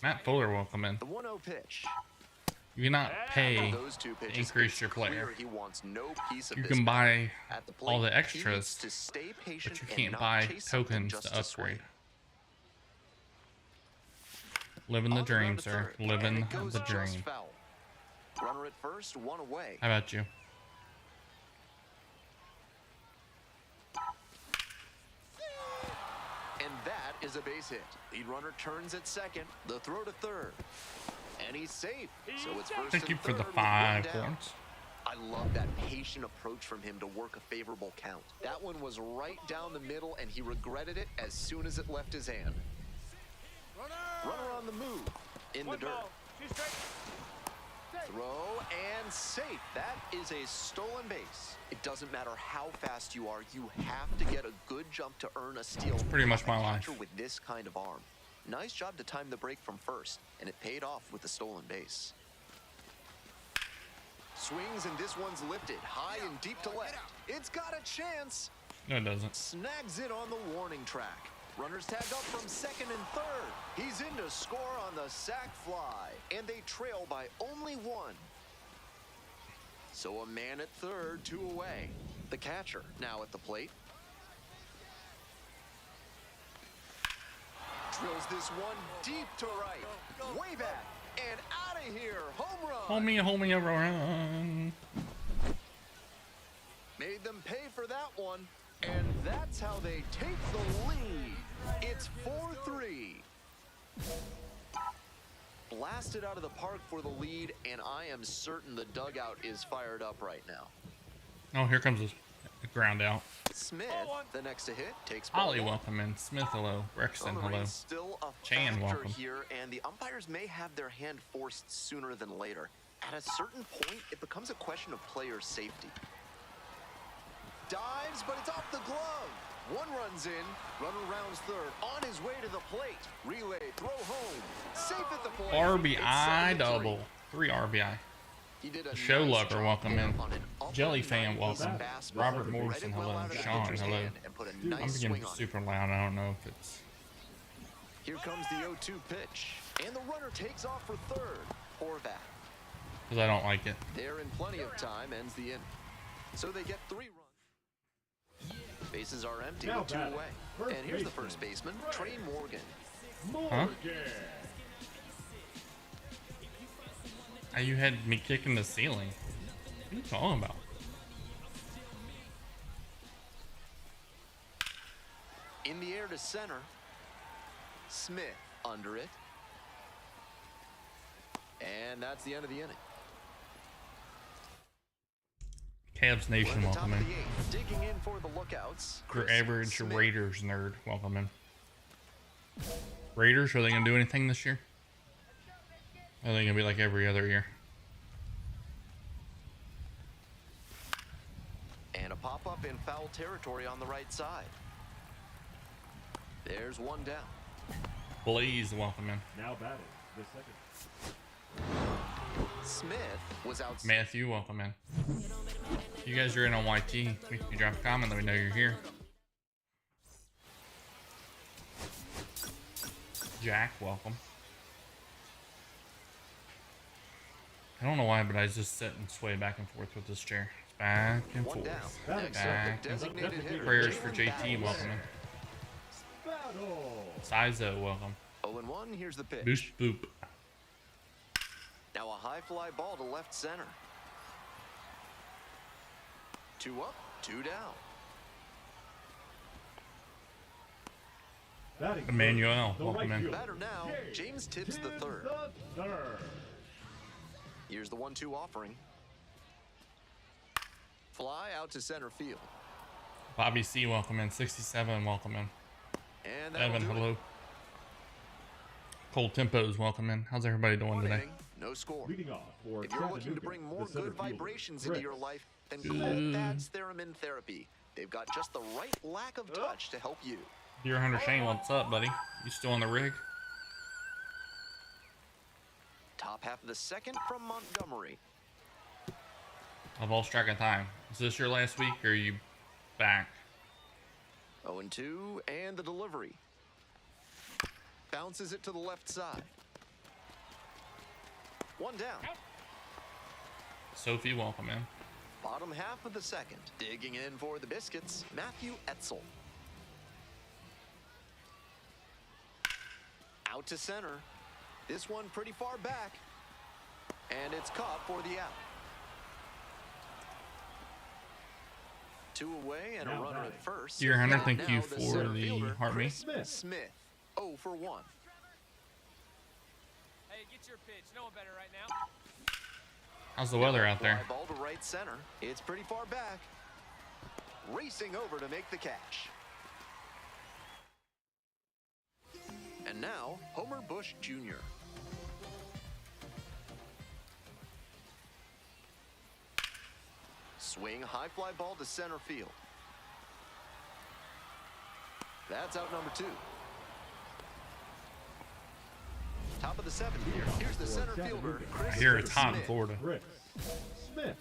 Matt Fuller, welcome in. The 1-0 pitch. You cannot pay Those two pitches, increase it's your player. clear he wants no piece of You this can man. buy At the all plate, the he extras, needs to stay patient but you and can't not buy chase something tokens just to swing. upgrade. Living the On the ground dream, to sir. third, and Living it goes the just dream. foul. Runner at first, one away. How about you? And that is a base hit. Lead runner turns at second. The throw to third. And he's safe. So it's first Thank and you for the third with one 5 down. points. I love that patient approach from him to work a favorable count. That one was right down the middle, and he regretted it as soon as it left his hand. Runner on the move. In the One dirt. ball. 2 strikes. Throw and safe. That is a stolen base. It doesn't matter how fast you are, you have to get a good jump to earn a steal. pretty much my A life. catcher with this kind of arm. Nice job to time the break from first, and it paid off with the stolen base. Swings, and this one's lifted high and deep to left. It's got a chance. No, it doesn't. Snags it on the warning track. Runners tag up from second and third. He's in to score on the sac fly, and they trail by only 1. So a man at third, 2 away. The catcher now at the plate. Drills this one deep to right. Way back and out of here. Home run. Hold me a run. Made them pay for that one. And that's how they take the lead. It's 4-3. Blasted out of the park for the lead, and I am certain the dugout is fired up right now. Oh, here comes a ground out. Smith, the next to hit, takes Ollie, ball. welcome in. Smith, hello. Rexton, Well, the hello. rain's still a Chan, factor welcome. here, and the umpires may have their hand forced sooner than later. At a certain point, it becomes a question of player safety. Dives, but it's off the glove. One runs in, runner rounds third, on his way to the plate. Relay, throw home, safe at the plate. RBI It's 7-3. double. 3 RBI. He did a Show nice lover, job welcome there in. on an upper Jelly fan, 90s welcome. fastball. Robert Read Morrison, it well hello. out of the Sean, pitcher's hello. hand and put a I'm nice getting swing on it. super loud. I don't know if it's... Here comes the 0-2 pitch, and the runner takes off for third. Horvat. Because I don't like it. They're in plenty of time, ends the inning. So they get 3 runs. Bases are empty Now with 2 batting, away. first And here's the baseman, first baseman, Trey Morgan. Huh? Morgan. How you had me kicking the ceiling? What are you talking about? In the air to center. Smith under it. And that's the end of the inning. Cavs We're Nation, at the top welcome of in. the 8th. Digging in for the lookouts. Your Chris average Smith. Raiders nerd, welcome in. Raiders, are they going to do anything this year? Or are they going to be like every other year? And a pop-up in foul territory on the right side. There's one down. Blaze, welcome in. Now batting, the second. Smith was out. Matthew, welcome in. You guys are in on YT. If you drop a comment, let me know you're here. Jack, welcome. I don't know why, but I just sit and sway back and forth with this chair. It's back and One forth. down. Next up, Back the and designated hitter. Prayers for Jalen JT, Battles. welcome in. Battle. Sizo, welcome. 0-1, here's the pitch. Boost boop. Now a high fly ball to left center. 2 up, 2 down. Batting Emmanuel, first, the welcome right in. fielder, Batter now, James Tibbs the third. the third. Here's the 1-2 offering. Fly out to center field. Bobby C, welcome in. 67, welcome in. And that'll Evan, do it. hello. Cold Tempos, welcome in. How's everybody doing One today? inning, no score. Leading off for If you're looking to Chattanooga, bring more the center good fielder, vibrations into Chris. your life, then call Dad's Theremin Therapy. They've got just the right lack of touch to help you. Deer Hunter Shane, what's up, buddy? You still on the rig? Top half of the second from Montgomery. I've lost track of time. Is this your last week, or are you back? 0-2, and the delivery. Bounces it to the left side. One down. Sophie, welcome in. Bottom half of the second. Digging in for the biscuits, Matthew Etzel. Out to center. This one pretty far back. And it's caught for the out. 2 away and a runner at first. Dear Hunter, And thank now you the for center the fielder, heart me. Chris Smith. 0 for 1. Hey, get your pitch. No one better right now. How's the weather out there? Fly ball to right center. It's pretty far back. Racing over to make the catch. And now, Homer Bush Jr. Swing, high fly ball to center field. That's out number 2. Top of the 7th here. Here's the center fielder, Chris I hear it's hot in Smith. Florida. Chris Smith.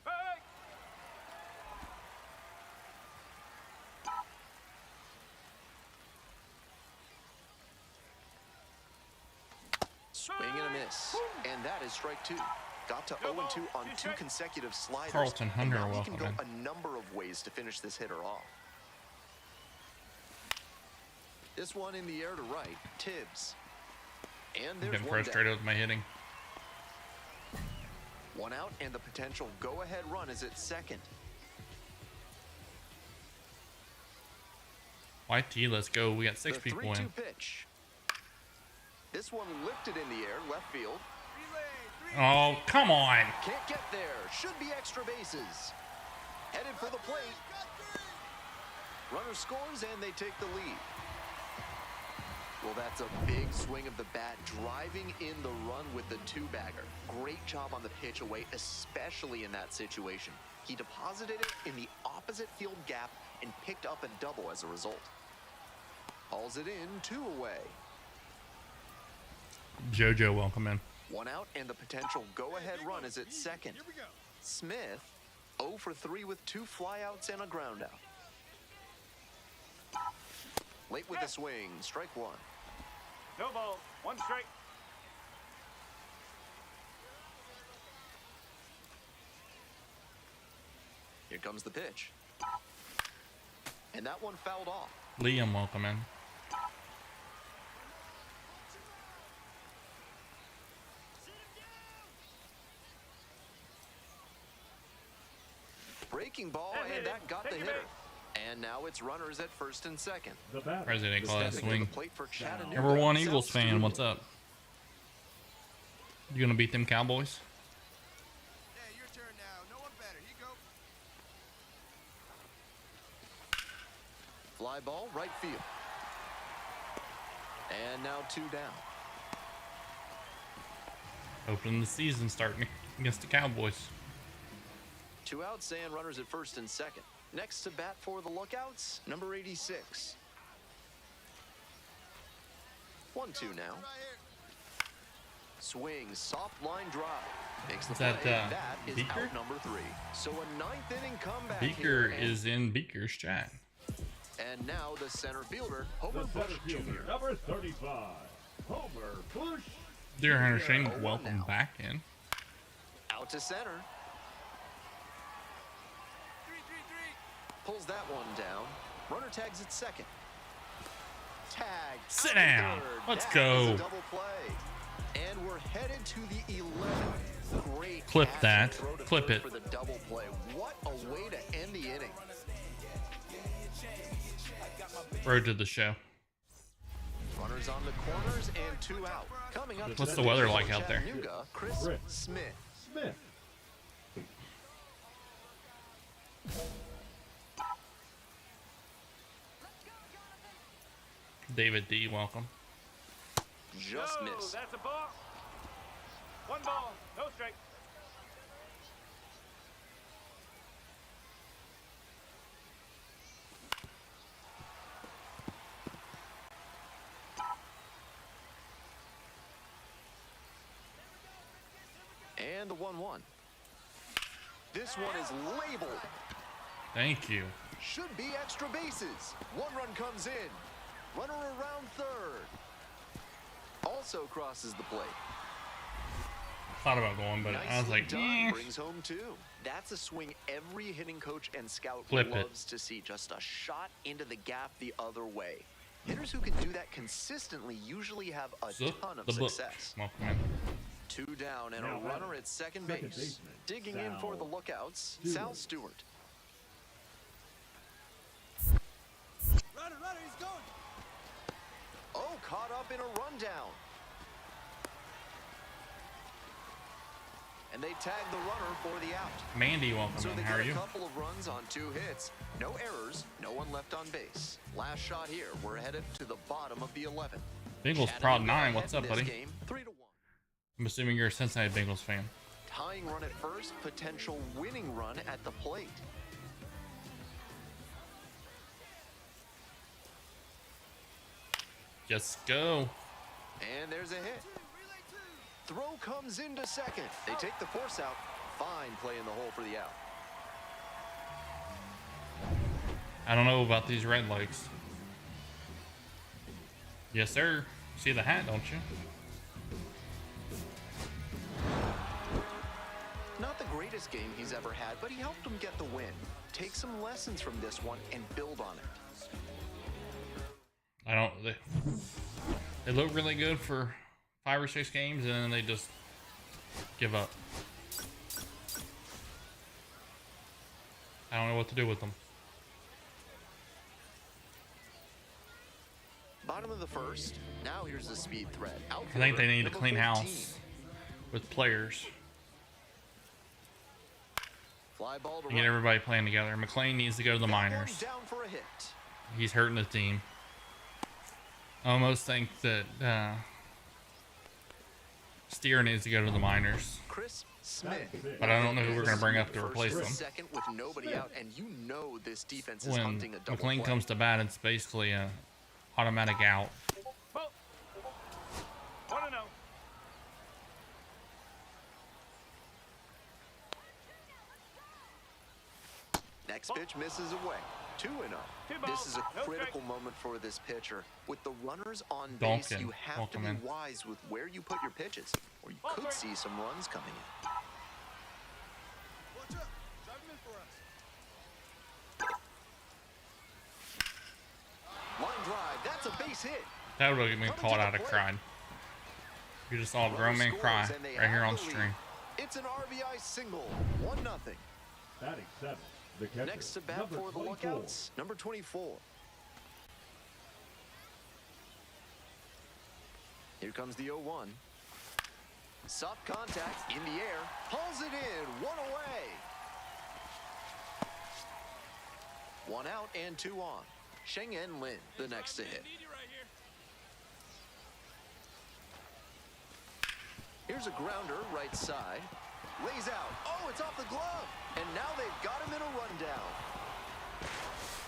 Hey! Swing and a miss. And that is strike 2. Got to 0-2 on 2 consecutive sliders. Carlton Hunter, And now he can welcome go in. a number of ways to finish this hitter off. This one in the air to right, Tibbs. And I'm there's getting one down. frustrated with my hitting. 1 out, and the potential go-ahead run is at second. YT, let's go. We got 6 The people 3-2 in. pitch. This one lifted in the air, left field. Oh, come on. Can't get there. Should be extra bases. Headed for the plate. Runner scores, and they take the lead. Well, that's a big swing of the bat, driving in the run with the 2-bagger. Great job on the pitch away, especially in that situation. He deposited it in the opposite field gap and picked up a double as a result. Hauls it in, 2 away. JoJo, welcome in. 1 out, and the potential go-ahead run is at second. Smith, 0 for 3 with 2 flyouts and a ground out. Late with the swing, strike 1. No ball. 1 strike. Here comes the pitch. And that one fouled off. Liam, welcome in. Breaking ball, and that got the hitter. And now it's runners at first and second. The batter. President call that Stepping to swing. the plate for Chattanooga, Number 1 Sal Eagles fan, Stewart. what's up? You gonna beat them Cowboys? Hey, your turn now. No one better. Here you go. Fly ball, right field. And now 2 down. Opening the season, starting against the Cowboys. 2 outs and runners at first and second. Next to bat for the Lookouts, number 86. 1-2 now. Right here. Swing, soft line drive. Makes the Is play. that, That is Beaker? out number 3. So a 9th inning comeback Beaker here, is in Beaker's chat. And now the center fielder, The Homer center Bush fielder, Jr. number 35, Homer Bush. Dear Hunter Shane, 0-1 welcome now. back in. Out to center. 3-3-3. Pulls that one down. Runner tags at second. Tag. Sit out to down. third. Let's That go. is a double play. And we're headed to the 11th. Great Clip catch that. and throw to Clip third it. for the double play. What a way to end the inning. Road to the show. Runners on the corners and 2 out. Coming up. What's to the weather pitch like for out there? Chattanooga, Chris Chris. Smith. Smith. David D, welcome. Just No, missed. that's a ball. 1 ball. No strike. And the 1-1. This one is labeled. Thank you. Should be extra bases. One run comes in. Runner around third. Also crosses the plate. Thought about going, but I was Nicely like, done. Brings home two. That's a swing every hitting coach and scout Flip it. loves to see. Just a shot into the gap the other way. Hitters who can do that consistently usually have a ton of the book. success. Welcome in. 2 down and Now a runner at second base. baseman, Digging in for the Sal lookouts, Stewart. Sal Stewart. Runner, he's going. Oh, caught up in a rundown. And they tag the runner for the out. Mandy, welcome So in. they How are get a you? couple of runs on 2 hits. No errors, no one left on base. Last shot here. We're headed to the bottom of the 11th. Bengals Prod 9. What's up, buddy? 3-1. I'm assuming you're a Cincinnati Bengals fan. Tying run at first, potential winning run at the plate. Just go. And there's a hit. Throw comes into second. They take the force out. Fine play in the hole for the out. I don't know about these red lights. Yes, sir. See the hat, don't you? Not the greatest game he's ever had, but he helped him get the win. Take some lessons from this one and build on it. I don't. They look really good for 5 or 6 games, and then they just give up. I don't know what to do with them. Bottom of the first. Now here's the speed threat. I think they need to Outfielder, clean number house 15. with players Fly ball to and get right. everybody playing together. McLean needs to go to the That one minors. down for a hit. He's hurting the team. I almost think that Steer needs to go to the minors. Chris Smith. But I don't know who we're going to bring up to First replace or him. Second with nobody out, and you know this defense is When hunting a double McLean play. comes to bat, it's basically a automatic out. Ball. 1-0. Next pitch misses away. 2-0. This is a critical moment for this pitcher. With the runners on base, Duncan, you have to welcome be in. wise with where you put your pitches, or you could see some runs coming in. Watch out. Drive him in for us. Line drive. That's a base hit. That would have been caught out of cried. You just saw a grown man cry Scores, and they right here have on the lead. stream. It's an RBI single. 1-0. Batting 7. The catcher, Next to bat number for the 24. lookouts, number 24. Here comes the 0-1. Soft contact in the air. Pulls it in. 1 away. 1 out and 2 on. Sheng-En Lin, the next to hit. Here's a grounder right side. Lays out. Oh, it's off the glove. And now they've got him in a rundown.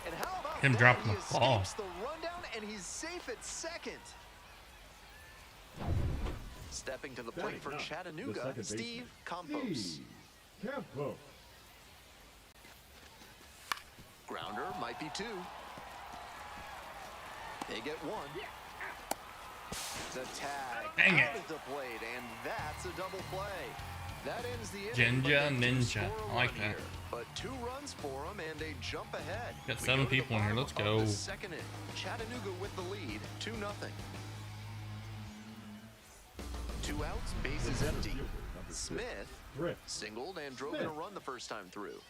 And how about Him that? dropping He the ball. escapes the rundown, and he's safe at second. Stepping to the plate Batting for 9, the Chattanooga, second Steve baseman, Campos. Steve Campos. Grounder might be 2. They get 1. The tag Dang it. out at the plate, and that's a double play. That ends the inning, Jinja but they do Ninja. score a I like run that. here. But 2 runs for them, and they jump ahead. Got We 7 go to the people in here. Let's bottom of go. the second inning. Chattanooga with the lead, 2-0. 2 outs, bases The empty. fielder, number 6. Smith Thrift. singled and drove in a run the first time through.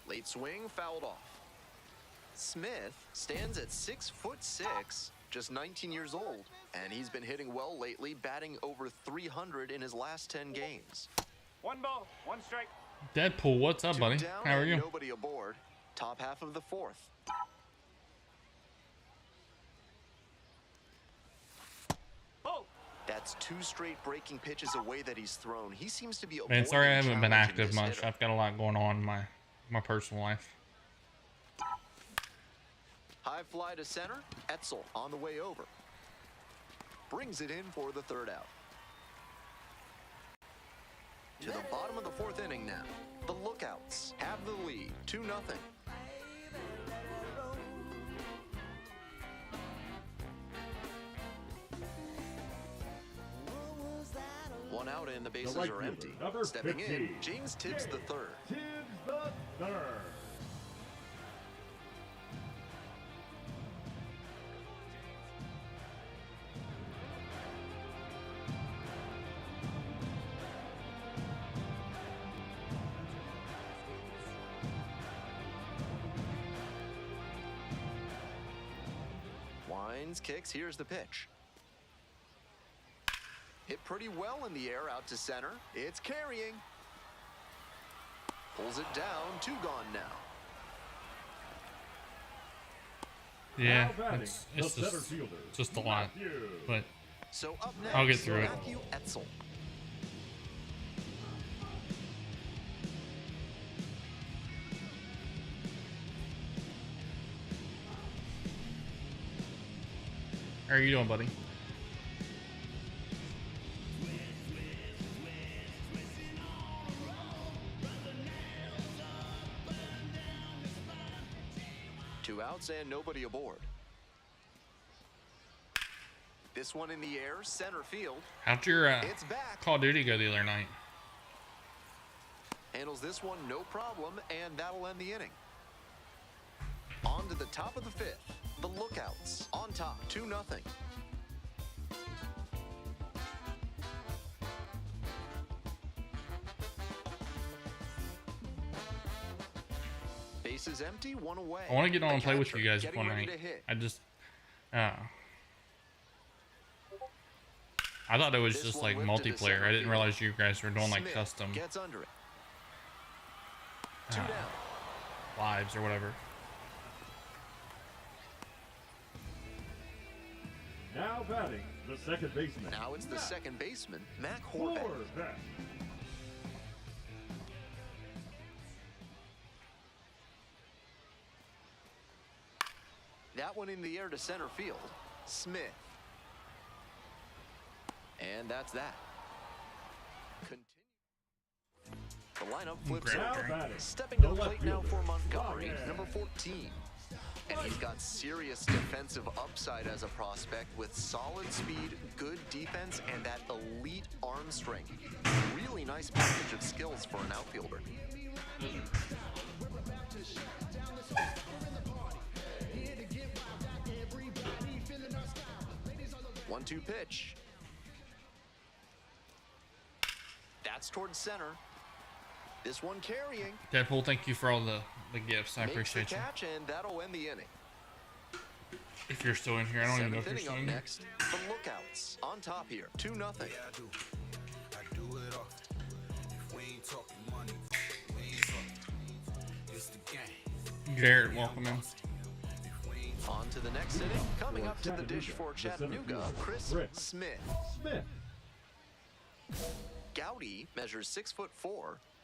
Late swing, fouled off. Smith stands at 6'6", just 19 years old, and he's been hitting well lately, batting over 300 in his last 10 games. 1 ball, 1 strike. Deadpool, what's up, 2 buddy? down How are and you? nobody aboard. Top half of the 4th. Ball. That That's 2 straight breaking pitches away that he's thrown. He seems to be Man, sorry I avoiding haven't been challenging active this much. hitter. I've got a lot going on in my personal life. High fly to center. Etzel on the way over. Brings it in for the 3rd out. To the bottom of the 4th inning now. The Lookouts have the lead, 2-0. One out and the bases right are fielder, empty. number Stepping in, 15, James Tibbs the 3rd. Tibbs the third. Winds, kicks, here's the pitch. Hit pretty well in the air out to center. It's carrying. Pulls it down, 2 gone now. Yeah, Now batting, it's the center just, fielder, just a lot. Matthew. But So up next, I'll get through it. Matthew Etzel. how are you doing, buddy? Two outs and nobody aboard. This one in the air, center field. How'd your It's back. Call of Duty go the other night? Handles this one no problem, and that'll end the inning. On to the top of the 5th. The Lookouts on top, 2-0. Bases empty, 1 away. I want to get on The and play with catcher you guys getting one ready night. to hit. I just, I thought it was This just one like whipped to the multiplayer. center I didn't field. realize you guys were doing like Smith custom gets under it. 2 Ah. down. lives or whatever. Now batting, the second baseman. Now it's the second baseman, Mac Horvath. Horvath. That one in the air to center field. Smith. And that's that. Continue. The lineup flips Grab a over. Now batting, Stepping to the the left plate now fielder, for Montgomery, Ryan. number 14. And he's got serious defensive upside as a prospect with solid speed, good defense, and that elite arm strength. Really nice package of skills for an outfielder. One-two pitch. That's towards center. This one carrying. Deadpool, thank you for all the gifts. I Makes appreciate the you. catch, and that'll end the inning. If you're still in here, I don't even know if 7th you're inning still up in here. next. The Lookouts on top here, 2-0. I do it all. If we ain't talking money, we ain't talking. It's the game. Garrett, welcome in. On to the next inning. Coming up to the dish for Chattanooga, Chris Smith. Smith. Gowdy measures 6'4",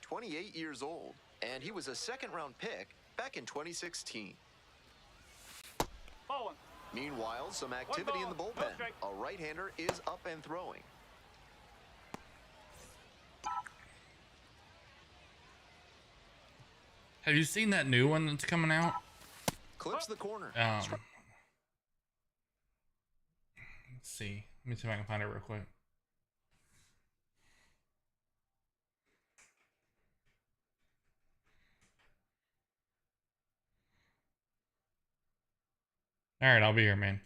28 years old, and he was a second-round pick back in 2016. Ball one. Meanwhile, some activity in the ball, no bullpen. strike. A right-hander is up and throwing. Have you seen that new one that's coming out? Clips the corner. Let's see. Let me see if I can find it real quick. All right, I'll be here, man.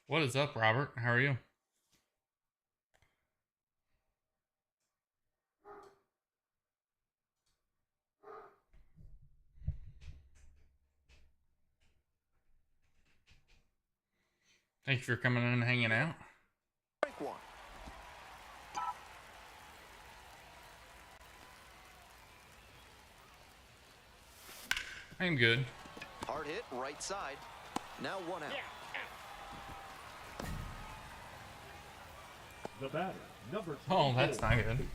What is up, Robert? How are you? Thank you for coming in and hanging out. Strike one. I'm good. Hard hit, right side. Now one out. The batter, number Oh, that's 24. not good.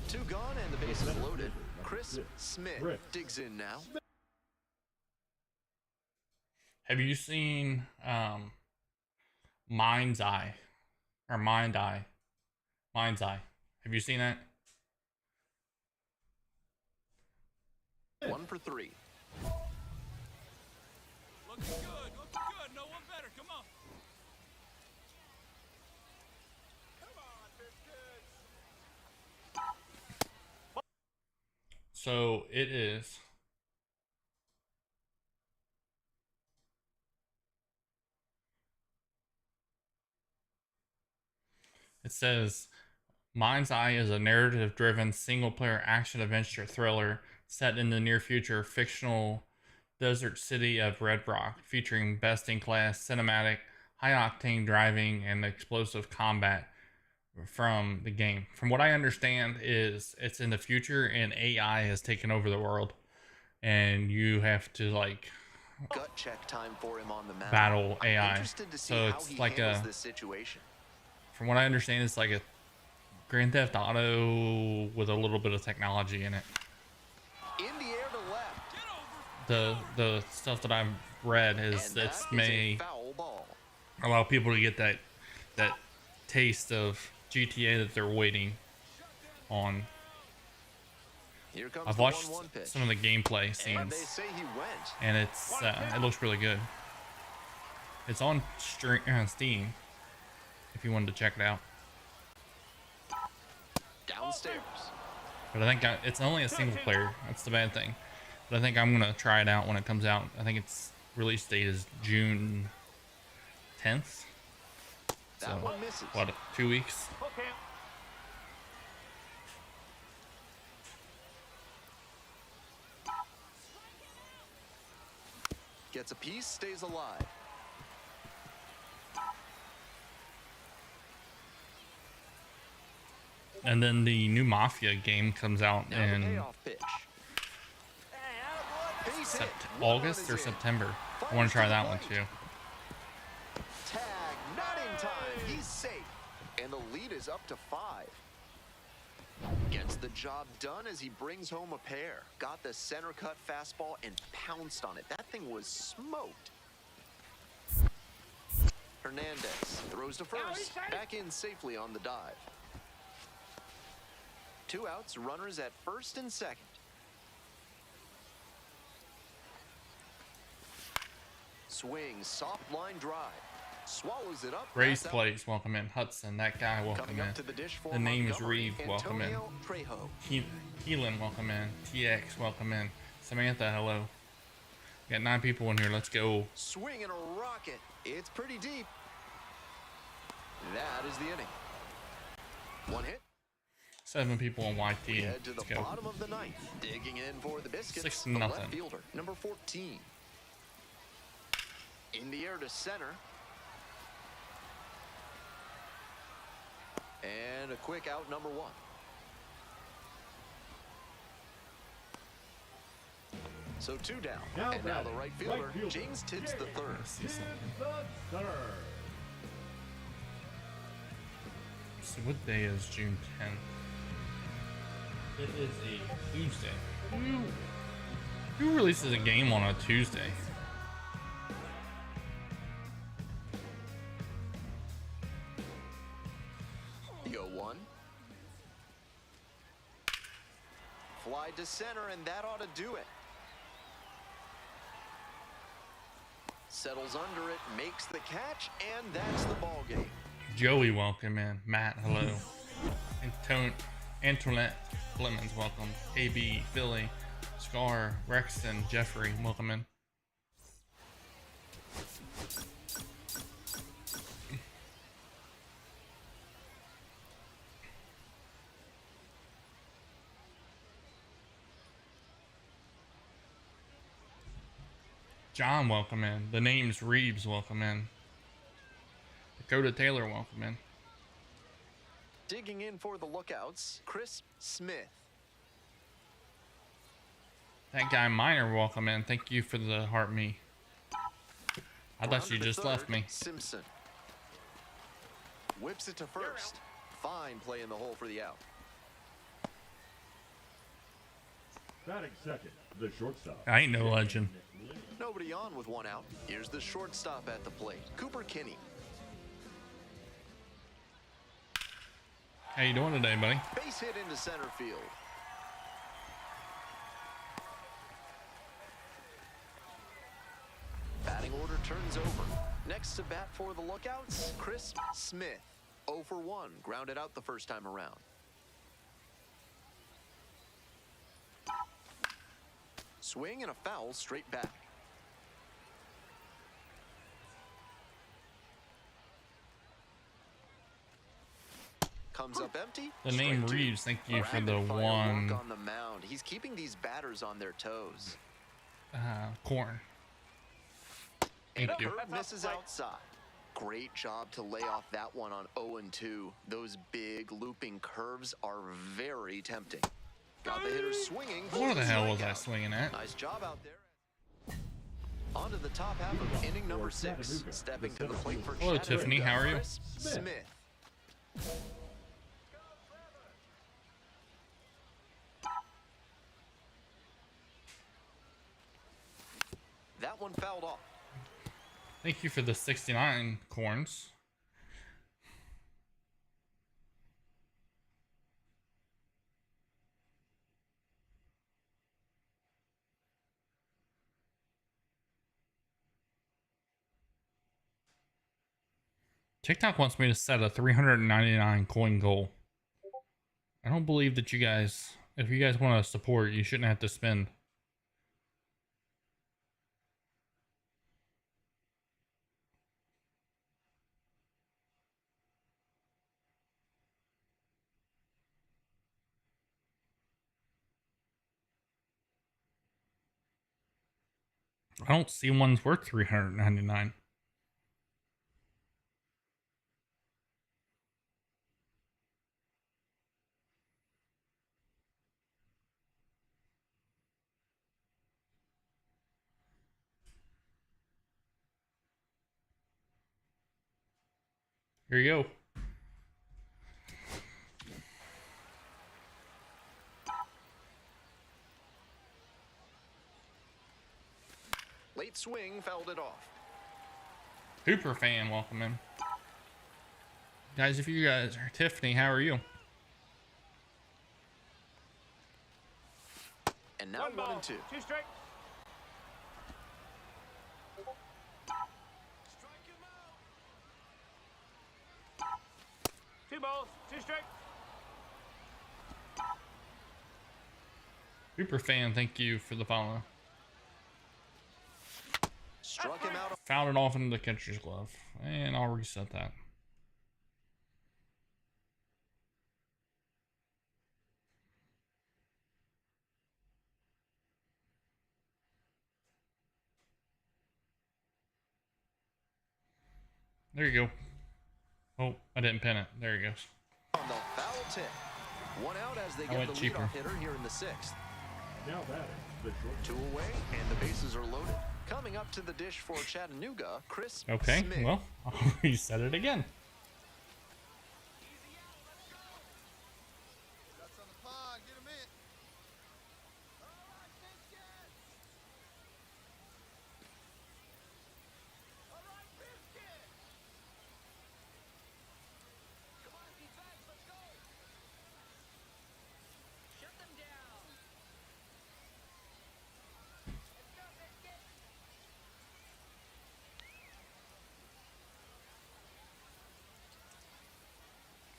Two gone and the base is loaded. Chris Smith digs in now. Have you seen Mind's Eye? Or Mind Eye? Mind's Eye. Have you seen that? 1 for 3. Looking good, no one better, come on. So it is. It says Mind's Eye is a narrative driven single player action adventure thriller set in the near future fictional desert city of Red Rock, featuring best in class cinematic, high octane driving, and explosive combat from the game. From what I understand, is it's in the future and AI has taken over the world, and you have to like Gut check time for him on the mound. battle I'm AI. interested to see So how it's he like handles a, this situation. from what I understand, it's like a Grand Theft Auto with a little bit of technology in it. In the air to left. The stuff that I've read is And it's that is a may foul ball. allow people to get that taste of GTA that they're waiting on. Here comes I've the watched 1-1 pitch. some of the gameplay And scenes, they say he went. and it's it looks really good. It's on Steam if you wanted to check it out. Downstairs. But I think it's only a single player. That's the bad thing. But I think I'm gonna try it out when it comes out. I think its release date is June 10th. That So one misses. what? 2 weeks? Okay. Gets a piece, stays alive. And then the new Mafia game comes out Now the in payoff pitch. Base hit. One August run or is in. September. I Fires want to try the that one plate. too. Tag, not in time. He's safe. And the lead is up to 5. Gets the job done as he brings home a pair. Got the center cut fastball and pounced on it. That thing was smoked. Hernandez throws to first. Back in safely on the dive. 2 outs, runners at first and second. Swing, soft line drive. Swallows it up. Race That's out. Plays, welcome in. Hudson, that guy, welcome Coming in. up to the dish for The name is Montgomery, Reeve, welcome in. Antonio Trejo. Keelan, welcome in. TX, welcome in. Samantha, hello. Got 9 people in here, let's go. Swing and a rocket. It's pretty deep. That is the inning. 1 hit. 7 people on YT. We head to the Let's go. bottom of the ninth. Digging in for the biscuits. 6-0. The left fielder, number 14. In the air to center. And a quick out, number 1. So 2 down. Now And now the batting, right fielder, right fielder, James Tibbs the third. Let's see something. The third. So what day is June 10th? It is a Tuesday. Who releases a game on a Tuesday? The 0-1. Fly to center, and that ought to do it. Settles under it, makes the catch, and that's the ball game. Joey, welcome in. Matt, hello. Antoinette Clemens, welcome. AB, Philly, Scar, Rexton, Jeffrey, welcome in. John, welcome in. The name's Reeves, welcome in. Dakota Taylor, welcome in. Digging in for the lookouts, Chris Smith. That guy Miner, welcome in. Thank you for the heart me. I thought you just left me. Simpson whips it to first. Fine play in the hole for the out. Batting second, the shortstop. I ain't no legend. Nobody on with one out. Here's the shortstop at the plate, Cooper Kinney. How you doing today, buddy? Base hit into center field. Batting order turns over. Next to bat for the lookouts, Chris Smith. 0 for 1, grounded out the first time around. Swing and a foul straight back. Comes up empty. The name Strike two. Reeves, thank you for the Rapid fire one work on the mound. He's keeping these batters on their toes. corn. And Thank you. Kurt misses outside. Great job to lay off that one on 0-2. Those big looping curves are very tempting. Got the hitter swinging. What the hell was I Strikeout. swinging at? Nice job out there. On to the top half of inning number 6. Stepping to the plate for Hello, Tiffany. How are you? Chris Smith. That one fouled off. Thank you for the 69 corns. TikTok wants me to set a 399 coin goal. I don't believe that you guys, if you guys want to support, you shouldn't have to spend. I don't see one's worth 399. Here you go. Late swing fouled it off. Hooper fan, welcome in. Guys, if you guys are Tiffany, how are you? And now 1 ball, 1-2. 2 strikes. 2 balls, 2 strikes. Hooper fan, thank you for the follow. Struck him out. Fouled it off into the catcher's glove. And I'll reset that. There you go. Oh, I didn't pin it. There he goes. On the foul tip. 1 out as they I get went the cheaper. leadoff hitter here in the 6th. Now batting, the shortstop. 2 away, and the bases are loaded. Coming up to the dish for Chattanooga, Chris Okay, Smith. well, I'll reset it again. That's on the pod. Get him in.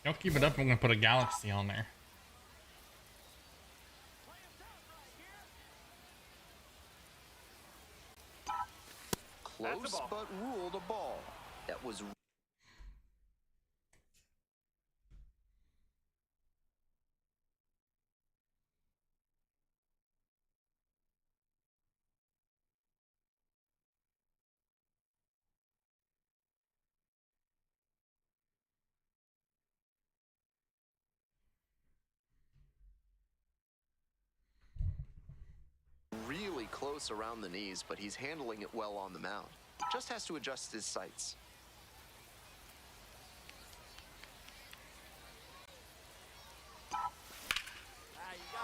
Don't keep it up. I'm going to put a galaxy on there. Close, but ruled a ball. That was really close around the knees, but he's handling it well on the mound. Just has to adjust his sights.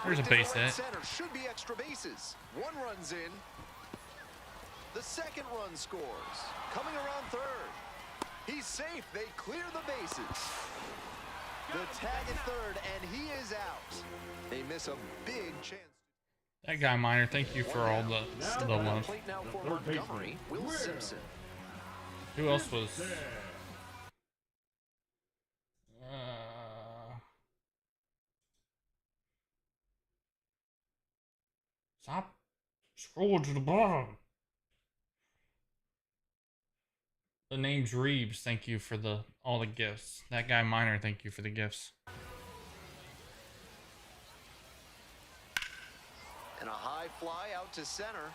There's a base hit. Center should be extra bases. One runs in. The second run scores. Coming around third. He's safe. They clear the bases. The tag at third, and he is out. They miss a big chance. That guy Minor, thank you for all the love. Plate now for Montgomery, Will Simpson. Who else was? Stop scrolling to the bottom. The name's Reeves. Thank you for all the gifts. That guy Minor, thank you for the gifts. And a high fly out to center.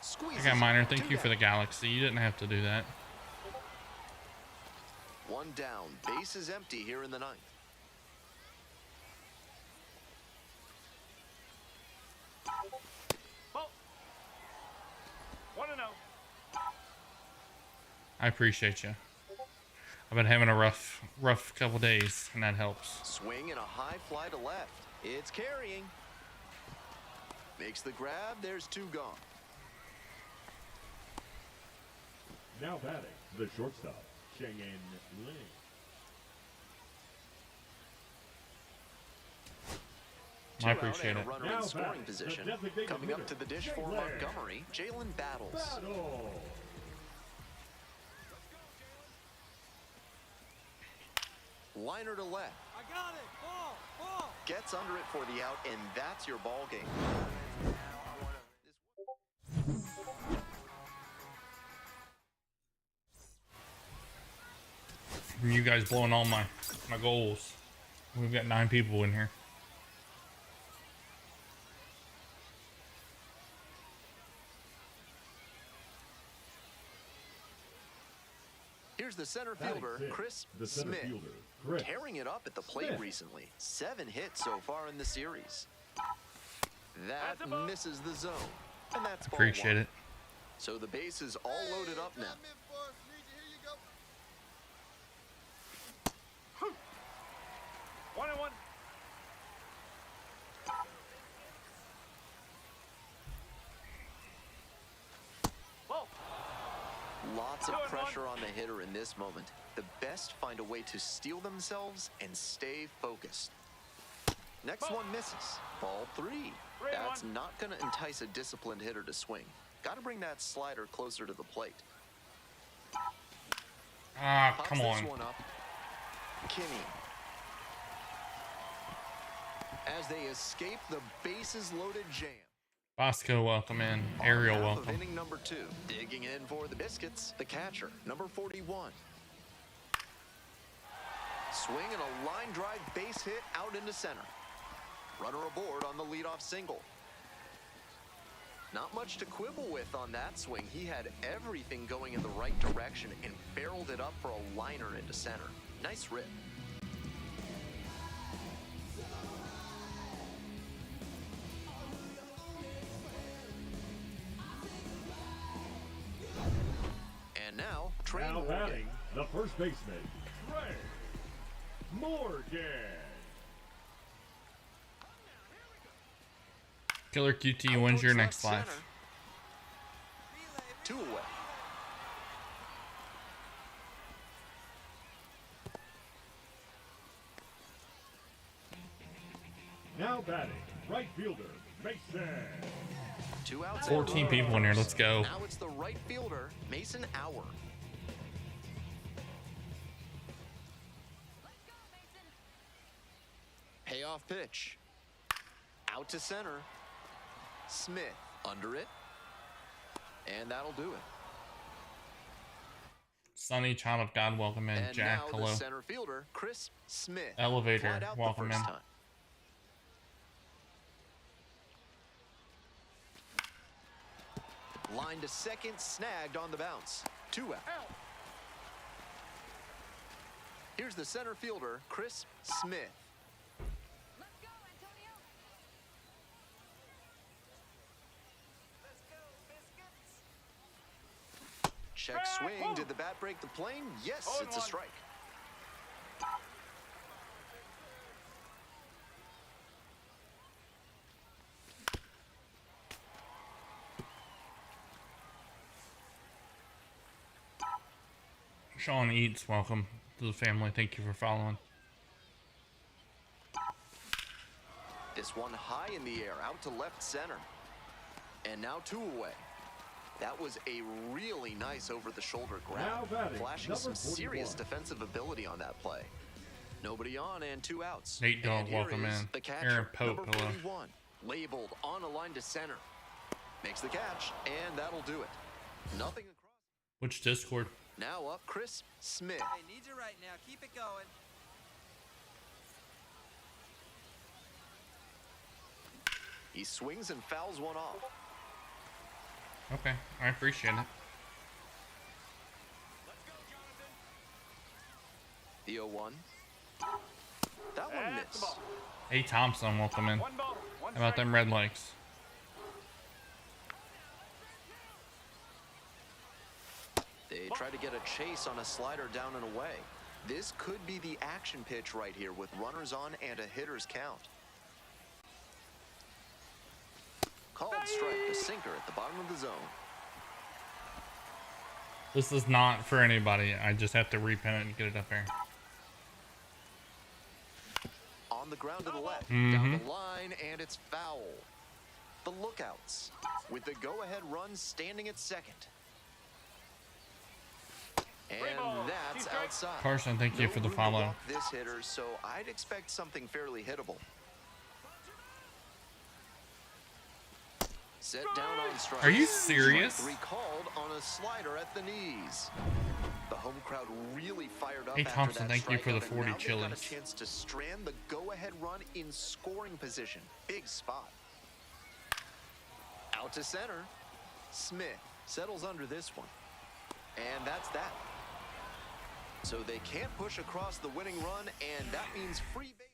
That guy Minor, thank you for the galaxy. You didn't have to do that. One down. Base is empty here in the ninth. Ball. 1-0. I appreciate you. I've been having a rough couple days, and that helps. Swing and a high fly to left. It's carrying. Makes the grab. There's two gone. Now batting, the shortstop, Cheng Lin. I appreciate it. Runner in scoring position. Coming up to the dish for Montgomery, Jalen Battles. Liner to left. I got it. Ball. Gets under it for the out, and that's your ball game. You guys blowing all my goals. We've got 9 people in here. Here's the center fielder, Chris Smith. Tearing it up at the plate recently. 7 hits so far in the series. That misses the zone. And that's ball Appreciate one. it. So the base is all loaded up now. 1-1. Ball. Lots of pressure on the hitter in this moment. The best find a way to steel themselves and stay focused. Next one misses. Ball 3. That's not going to entice a disciplined hitter to swing. Got to bring that slider closer to the plate. Ah, Pops come this on. one up. Kinney. As they escape the bases loaded jam. Bosco, welcome in. Ariel, Half of welcome. inning number 2. Digging in for the Biscuits, the catcher, number 41. Swing and a line drive base hit out into center. Runner aboard on the leadoff single. Not much to quibble with on that swing. He had everything going in the right direction and barreled it up for a liner into center. Nice rip. And now, Trey Now Morgan. batting, the first baseman, Trey Morgan. Killer QT, when's your next Left live? center. 2 away. Now batting, right fielder, Mason. 2 outs. 14 people in here. Let's go. Now it's the right fielder, Mason Hour. Payoff pitch. Out to center. Smith under it. And that'll do it. Sunny, child of God, welcome in. And Jack, now hello. the center fielder, Chris Smith. Elevator, Flied out the welcome first in. time. Line to second, snagged on the bounce. 2 out. Here's the center fielder, Chris Smith. Check swing. Did the bat break the plane? Yes, it's a strike. Sean Eats, welcome to the family. Thank you for following. This one high in the air, out to left center. And now 2 away. That was a really nice over-the-shoulder grab, flashing some serious defensive ability on that play. Nobody on and 2 outs. Nate Dog, And here welcome is in. the catcher, Aaron Pope, number hello. 41, labeled on a line to center. Makes the catch, and that'll do it. Nothing across. Which Discord? Now up, Chris Smith. Hey, need you right now. Keep it going. He swings and fouls one off. Okay, I appreciate it. The 0-1. That one That's the missed. ball. Hey Thompson, welcome in. 1 ball, 1 How about strike. them Red Lakes? They try to get a chase on a slider down and away. This could be the action pitch right here with runners on and a hitter's count. Called strike, a sinker at the bottom of the zone. This is not for anybody. I just have to repin it and get it up there. On the ground to the left, Mm-hmm. down the line, and it's foul. The Lookouts with the go-ahead run standing at second. And that's outside. Carson, thank you No for the room to follow. walk this hitter, so I'd expect something fairly hittable. Set down on strike. Are you serious? Strike 3 called on a slider at the knees. The home crowd really fired up Hey, after Thompson, that thank you for the strikeout, and 40 now they've got chilies. a chance to strand the go-ahead run in scoring position. Big spot. Out to center. Smith settles under this one. And that's that. So they can't push across the winning run, and that means free base.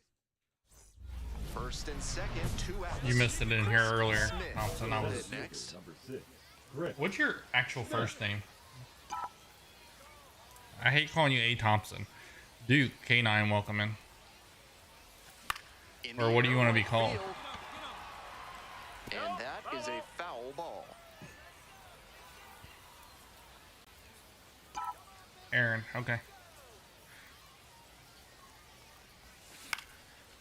First and second, 2 outs. You missed it in here Chris earlier, Smith Thompson. I with was. it next. Number 6, Chris. What's your actual first name? I hate calling you A. Thompson. Duke K9, welcome in. In Or the what do you want to be right called? field. And that is a foul ball. Aaron, okay.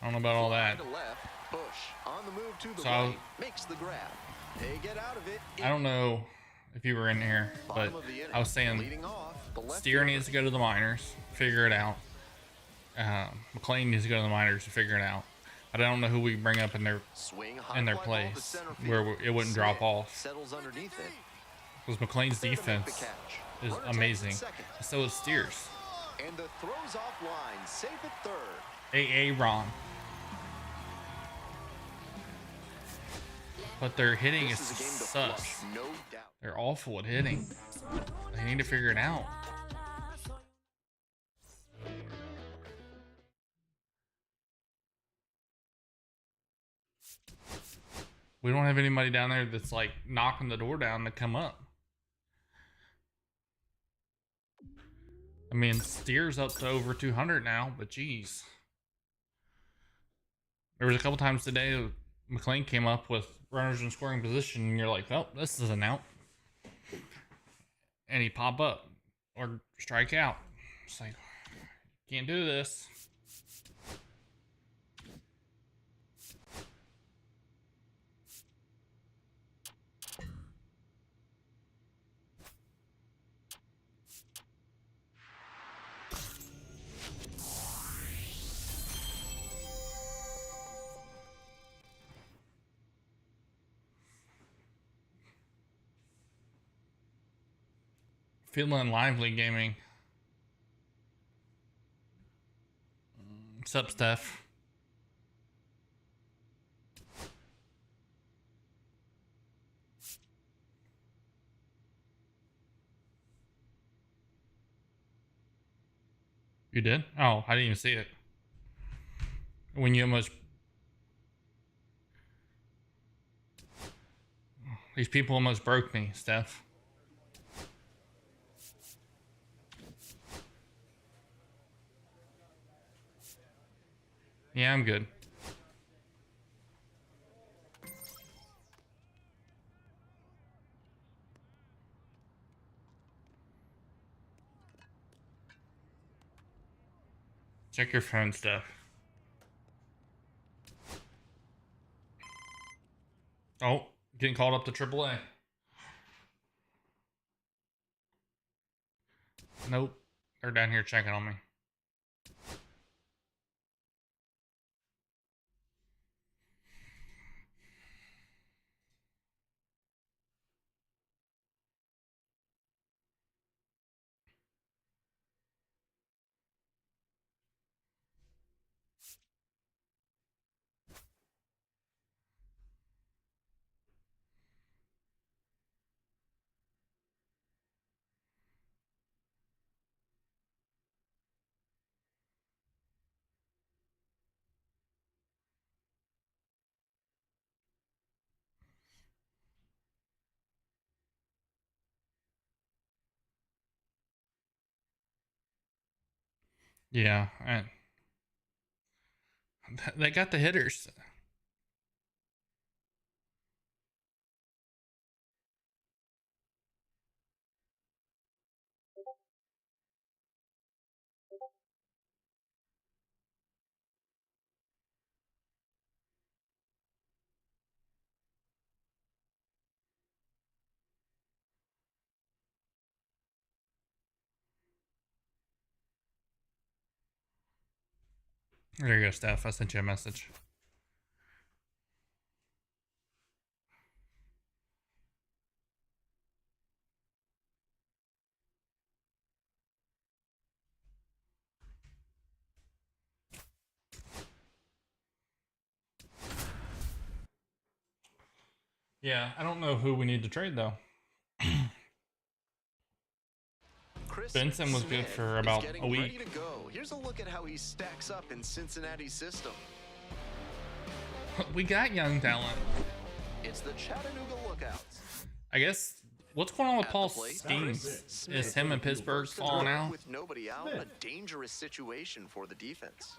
I don't know about all that. To left, Bush on the move to the So right, makes the grab. They get out of it. I don't know if you were in here, but Bottom of the inning. I was saying Leading off, the left Steer fielder. needs to go to the minors, figure it out. McLean needs to go to the minors to figure it out. But I don't know who we bring up in their Swing high in their fly ball to place center where field. it wouldn't drop Smith off. Settles underneath it. Because McLean's There to make the defense catch. is Runner takes amazing. it second. So is Steers. And the throws off line, safe at third. AA Ron. But their hitting is This is a game to such. flush, no doubt. They're awful at hitting. They need to figure it out. We don't have anybody down there that's like knocking the door down to come up. I mean, Steer's up to over 200 now, but geez. There was a couple times today McLean came up with runners in scoring position, and you're like, oh, this is an out. And he pop up or strike out. It's like, can't do this. Feeling lively gaming. What's up, Steph? You did? Oh, I didn't even see it. When you almost... These people almost broke me, Steph. Yeah, I'm good. Check your phone stuff. Oh, getting called up to AAA. Nope. They're down here checking on me. Yeah, they got the hitters. There you go, Steph. I sent you a message. Yeah, I don't know who we need to trade though. Chris Benson was good Smith for is about getting a ready week. to go. Here's a look at how he stacks up in Cincinnati's system. We got young talent. It's the Chattanooga Lookouts. I guess what's going on with At Paul the plate, Skeens? Chris Is him and Pittsburgh First to falling throw out? with nobody out, a dangerous situation for the defense.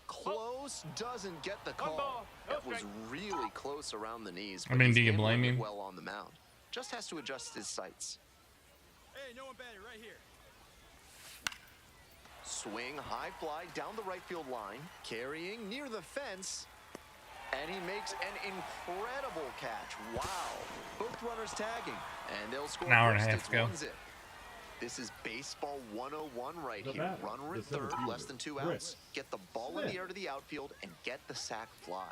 Close, doesn't get the call. ball, no That was strike. really close around the knees. I but mean, he's do you handling blame it him? well on the mound. Just has to adjust his sights. Hey, no one better, right here. Swing, high fly down the right field line, carrying near the fence, and he makes an incredible catch. Wow. Both runners tagging, and they'll score An hour and a first. half It's ago. 1-zip. This is baseball 101 right The here. batter, Runner in the center third, fielder, less than 2 Chris outs. Get the ball in Smith. the air to the outfield and get the sac fly.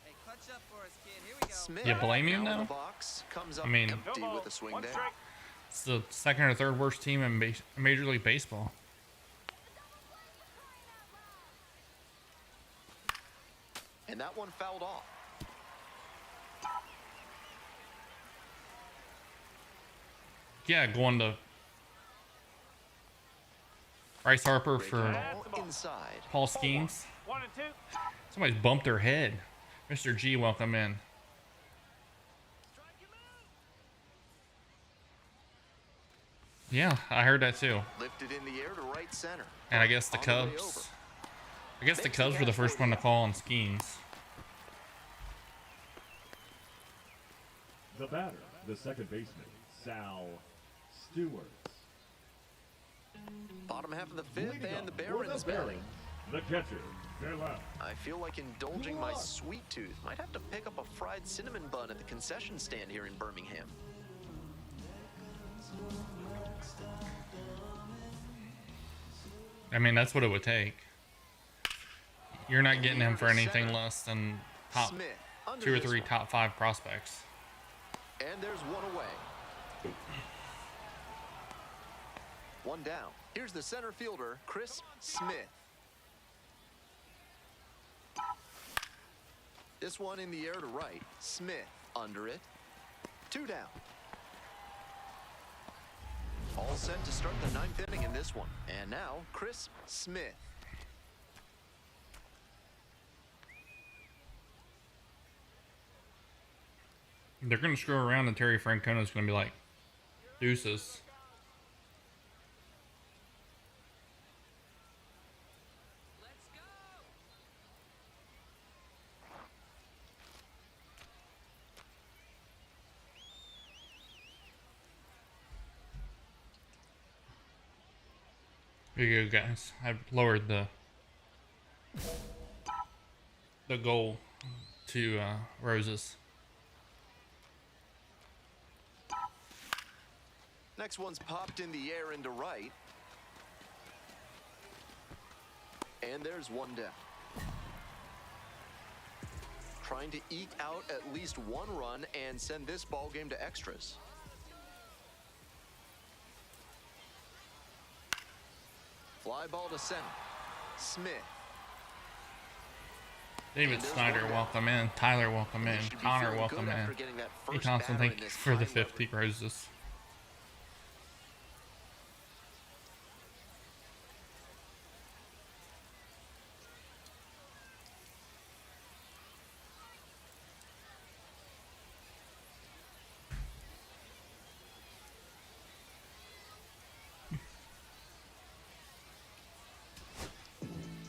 Hey, clutch up for us, kid. Here we go. Smith You blame him, now in though? the box, comes up I mean- empty No ball, with a swing one there. strike. It's the second or third worst team in Major League Baseball. And that one fouled off. Yeah, going to Bryce Harper Breaking for ball inside. Paul Skeens. 1 and 2. Somebody's bumped their head. Mr. G, welcome in. Yeah, I heard that too. Lifted in the air to right center. And I guess the On the way over. Cubs. I guess the Cubs were the first one to call on Skeens. The batter, the second baseman, Sal Stewart. Bottom half of the fifth, Leading and the off for Barons the batting. the catcher, Vela. I feel like indulging my sweet tooth. Might have to pick up a fried cinnamon bun at the concession stand here in Birmingham. I mean, that's what it would take. You're not getting him for anything less than top Smith, under 2 or this 3 one. top 5 prospects. And there's one away. One down. Here's the center fielder, Chris Smith. This one in the air to right. Smith under it. 2 down. All set to start the 9th inning in this one. And now, Chris Smith. They're going to screw around and Terry Francona's going to be like, deuces. Here you go, guys. I've lowered the goal to roses. Next one's popped in the air into right. And there's one down. Trying to eke out at least one run and send this ball game to extras. Fly ball to center. Smith. David Snyder, welcome in. Tyler, welcome in. Connor, welcome in. Hey Thompson, thank you for the 50 roses.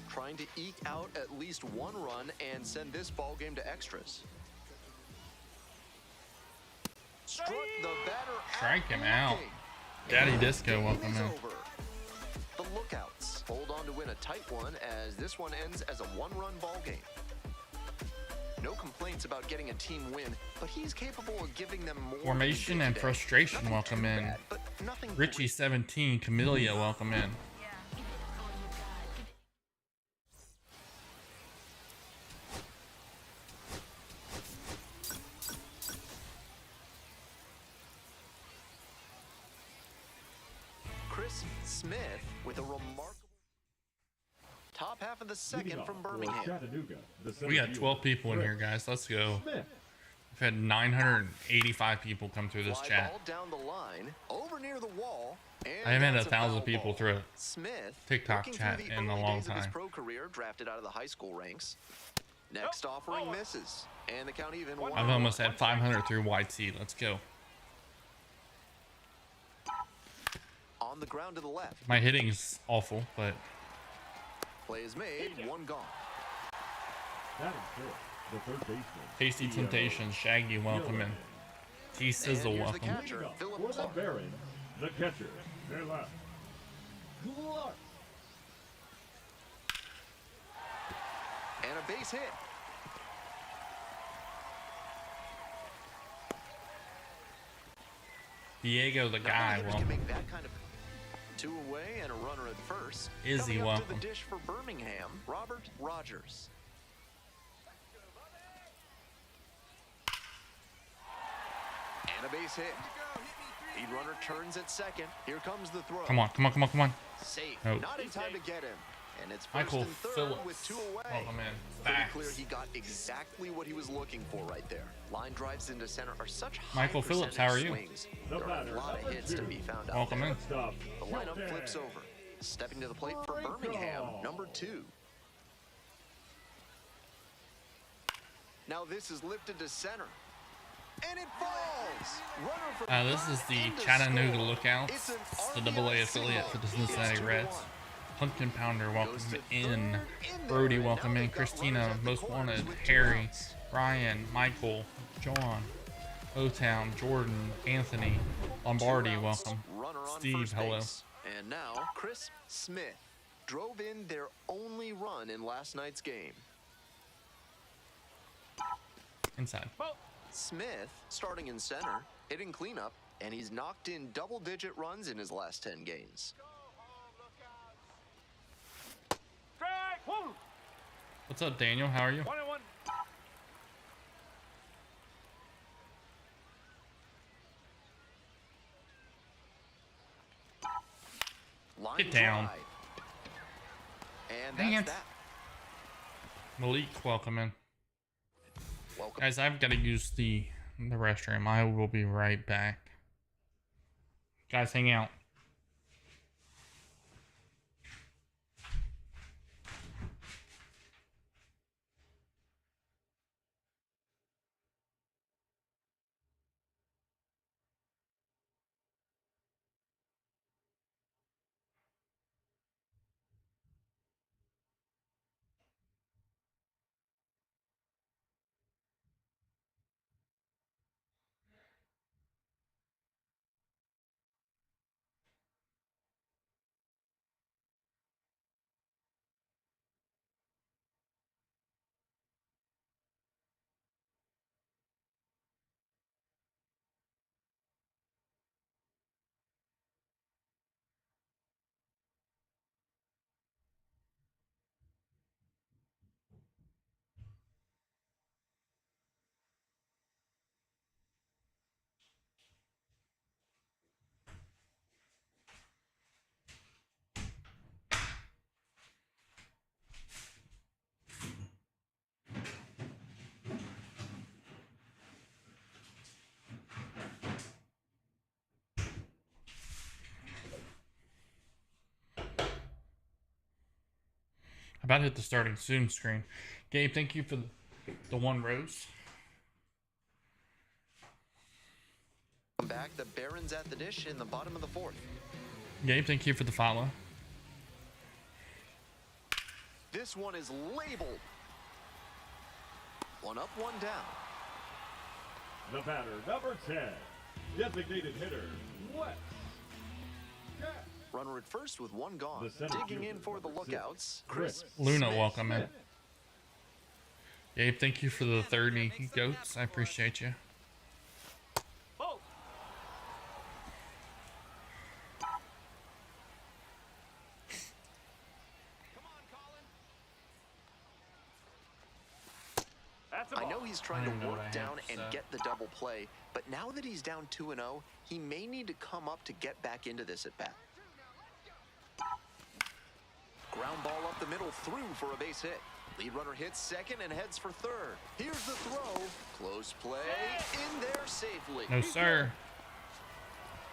Trying to eke out at least one run and send this ball game to extras. Struck the batter Strike him out. looking. Daddy And Disco, game welcome is in. over. The Lookouts hold on to win a tight one as this one ends as a one-run ball game. No complaints about getting a team win, but he's capable of giving them more. Formation and today. frustration, Nothing welcome too in. bad, but nothing Richie 17, Camellia, welcome in. Chris Smith with a remarkable top half of the Leading second off from for Birmingham. Chattanooga, the We got center 12 fielder, people in Chris here, guys. Let's go. Smith. We've had 985 people come through this Fly chat. ball down the line, over near the wall. And I haven't had that's 1,000 foul people ball. through it. Smith, TikTok looking chat through the in a early long days of his time. pro career, drafted out of the high school ranks. Next offering misses, and the count even. I've almost had 500 through YT. Let's go. On the ground to the left. My hitting's awful, but Play is made, one gone. That is good. The third baseman. Tasty Theo Temptations, Shaggy, welcome in. T Sizzle, And here's the welcome. catcher, Leading off Philip for the Clark. Barons, the catcher, Philip Clark. And a base hit. Diego the Not many guy, hitters can welcome. make that kind of two away and a runner at first. Izzy, Coming up to welcome. the dish for Birmingham, Robert Rogers. And a base hit. Lead runner turns at second. Here comes the throw. Come on, come on, come on, come on. Safe. Oh. Not in time to get him. And it's first Michael and third Phillips, with two away. welcome in. Pretty Facts. clear he got exactly what he was looking for right there. Line drives into center are such high Michael Phillips, how are you? swings. The There are batter, a lot of number hits to 2. be found out Welcome there. in. Stop. The lineup flips over. Stepping to the plate for Birmingham, number 2. Now this is lifted to center. And it falls! Runner from This is third the in to Chattanooga score. Lookouts. It's an It's the RBI AA affiliate for the single. Cincinnati It's Reds. 2-1. Pumpkin Pounder, welcome Goes to in. third in there, Brody, and welcome now in. they've got Christina, runners at the Most corners Wanted, with 2 Harry, outs. Ryan, Michael, John, O-Town, Jordan, Anthony, Lombardi, 2 outs, welcome. runner on Steve, first hello. base. And now Chris Smith drove in their only run in last night's game. Inside. Smith starting in center, hitting cleanup, and he's knocked in double-digit runs in his last 10 games. Strike! Woo! What's up, Daniel? How are you? 1-1. Line Get down. drive. And Dang that's it. that. Malik, welcome in. Welcome. Guys, I've got to use the restroom. I will be right back. Guys, hang out. About to hit the starting soon screen. Gabe, thank you for the one rose. Back, the Barons at the dish in the bottom of the fourth. Gabe, thank you for the follow. This one is labeled. One up, one down. The batter, number 10. Designated hitter, Wes. Runner at first with one gone. The center Digging in fielder, for the number lookouts. 6, Chris Luna, Smith. welcome in. Gabe, thank you for the 30 goats. I appreciate you. Both. That's a I ball. know he's trying I don't to know what work I down have, and so. get the double play, but now that he's down 2-0, he may need to come up to get back into this at bat. Ground ball up the middle, through for a base hit. Lead runner hits second and heads for third. Here's the throw. Close play. In there safely. No, sir.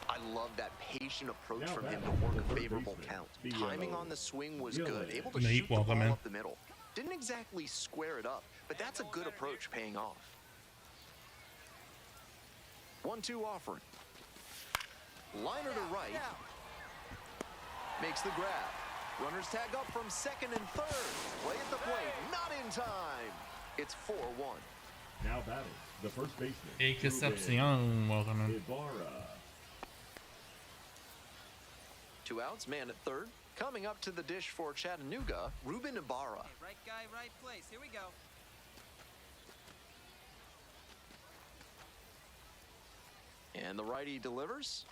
I love that patient approach Now from him batting, to work the a third favorable baseman, count. the Timing yellow, on the swing was Gillen. good. Able to Nate, shoot the welcome ball in. up the middle. Didn't exactly square it up, but that's a good approach paying off. 1-2 offering. Liner to right. Makes the grab. Runners tag up from second and third. Play at the plate. Not in time. It's 4-1. Now batting, the first baseman, A Ruben Concepcion, welcome in. Ibarra. 2 outs, man at third. Coming up to the dish for Chattanooga, Ruben Ibarra. Okay, right guy, right place. Here we go. And the righty delivers.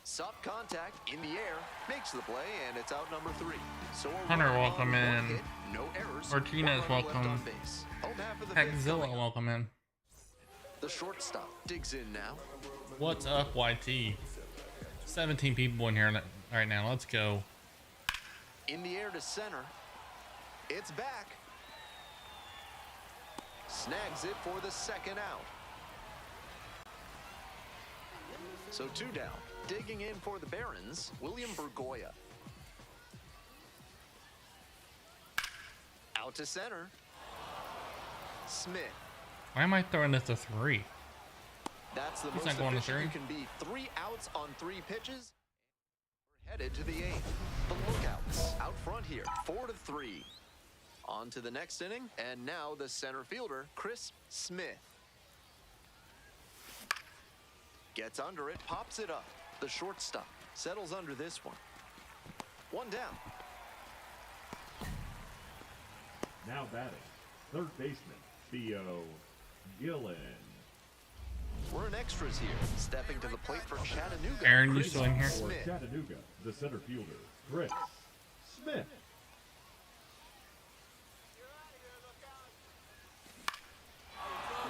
Soft contact in the air, makes the play, and it's out number 3. So a Hunter, run on welcome one in. hit, no errors. Martinez, one runner left welcome. on base. Home half of the fifth Hackzilla, coming up. welcome in. The shortstop digs in now. What's up, YT? 17 people in here right now. Let's go. In the air to center. It's back. Snags it for the second out. So 2 down. Digging in for the Barons, William Burgoya. Out to center. Smith. Why am I throwing this to 3? That's the He's most not going to efficient you 3. can be. 3 outs on 3 pitches. We're headed to the 8th. The lookouts out front here. 4-3. On to the next inning, and now the center fielder, Chris Smith. Gets under it, pops it up. The shortstop settles under this one. 1 down. Now batting, third baseman, Theo Gillen. We're in extras here. Stepping to the plate for Chattanooga. Aaron, you Chris still in here? For Smith. Chattanooga, the center fielder, Chris Smith.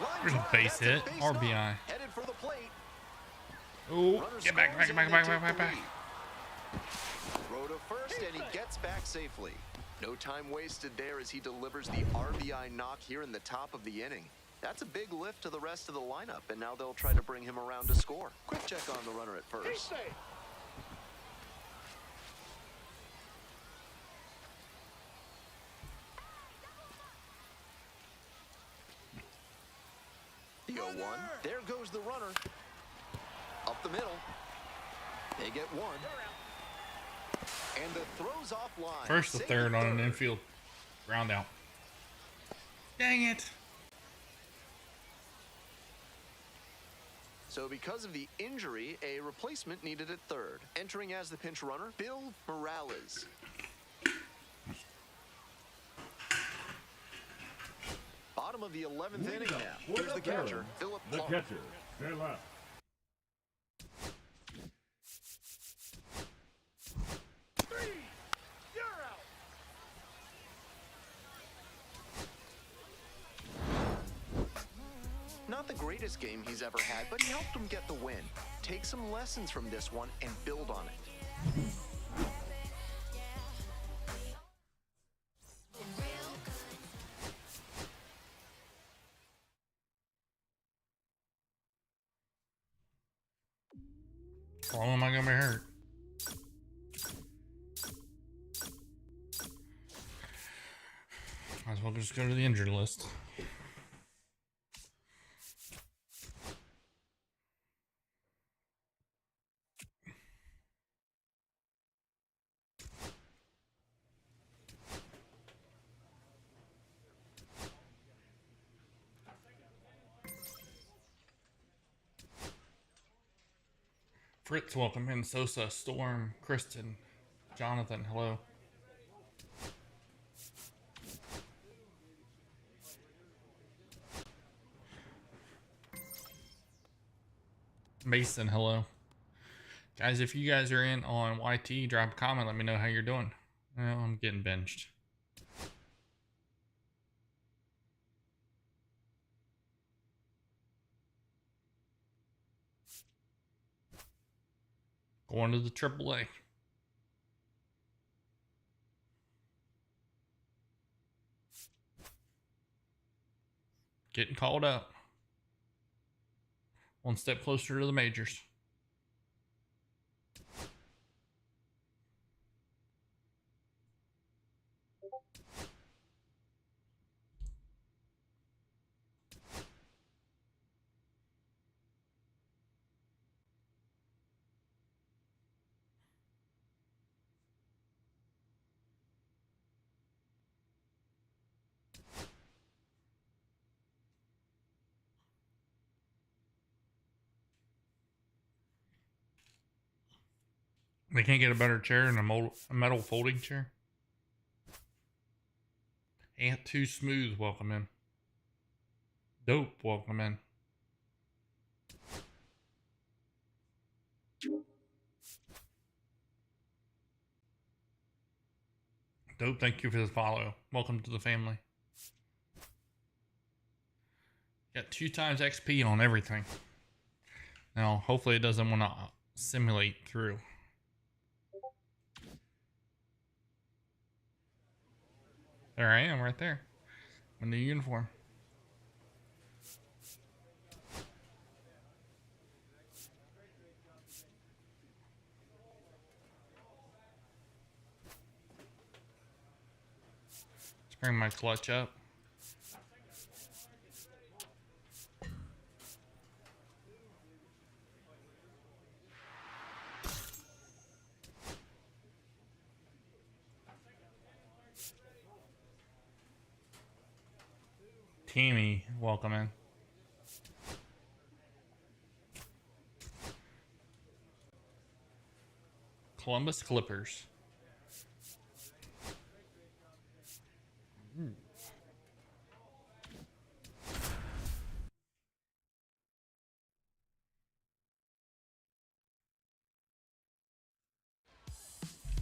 Line There's a drive, base that's hit. base RBI. knock. Headed for the plate. Oh, Runner get back, scores back, back, and back, they back, take back, the back. lead. Throw to first, and he gets back safely. No time wasted there as he delivers the RBI knock here in the top of the inning. That's a big lift to the rest of the lineup, and now they'll try to bring him around to score. Quick check on the runner at first. The 0-1. There goes the runner. Up the middle. They get 1. And the throw's offline. First to Save third on an third. infield ground out. Dang it. So because of the injury, a replacement needed at third. Entering as the pinch runner, Bill Morales. Bottom of the 11th inning now. For Here's the catcher, Barons, Philip the Plum. catcher, Philip. Not the greatest game he's ever had, but he helped him get the win. Take some lessons from this one and build on it. How long am I gonna be hurt? well just go to the injured list. Fritz, welcome in. Sosa, Storm, Kristen, Jonathan, hello. Mason, hello. Guys, if you guys are in on YT, drop a comment. Let me know how you're doing. Well, I'm getting benched. Going to the AAA. Getting called up. One step closer to the majors. They can't get a better chair than a metal folding chair. Ain't too smooth, welcome in. Dope, welcome in. Dope, thank you for the follow. Welcome to the family. Got 2 times XP on everything. Now, hopefully it doesn't want to simulate through. There I am, right there. My new uniform. Let's bring my clutch up. Teamy, welcome in. Columbus Clippers.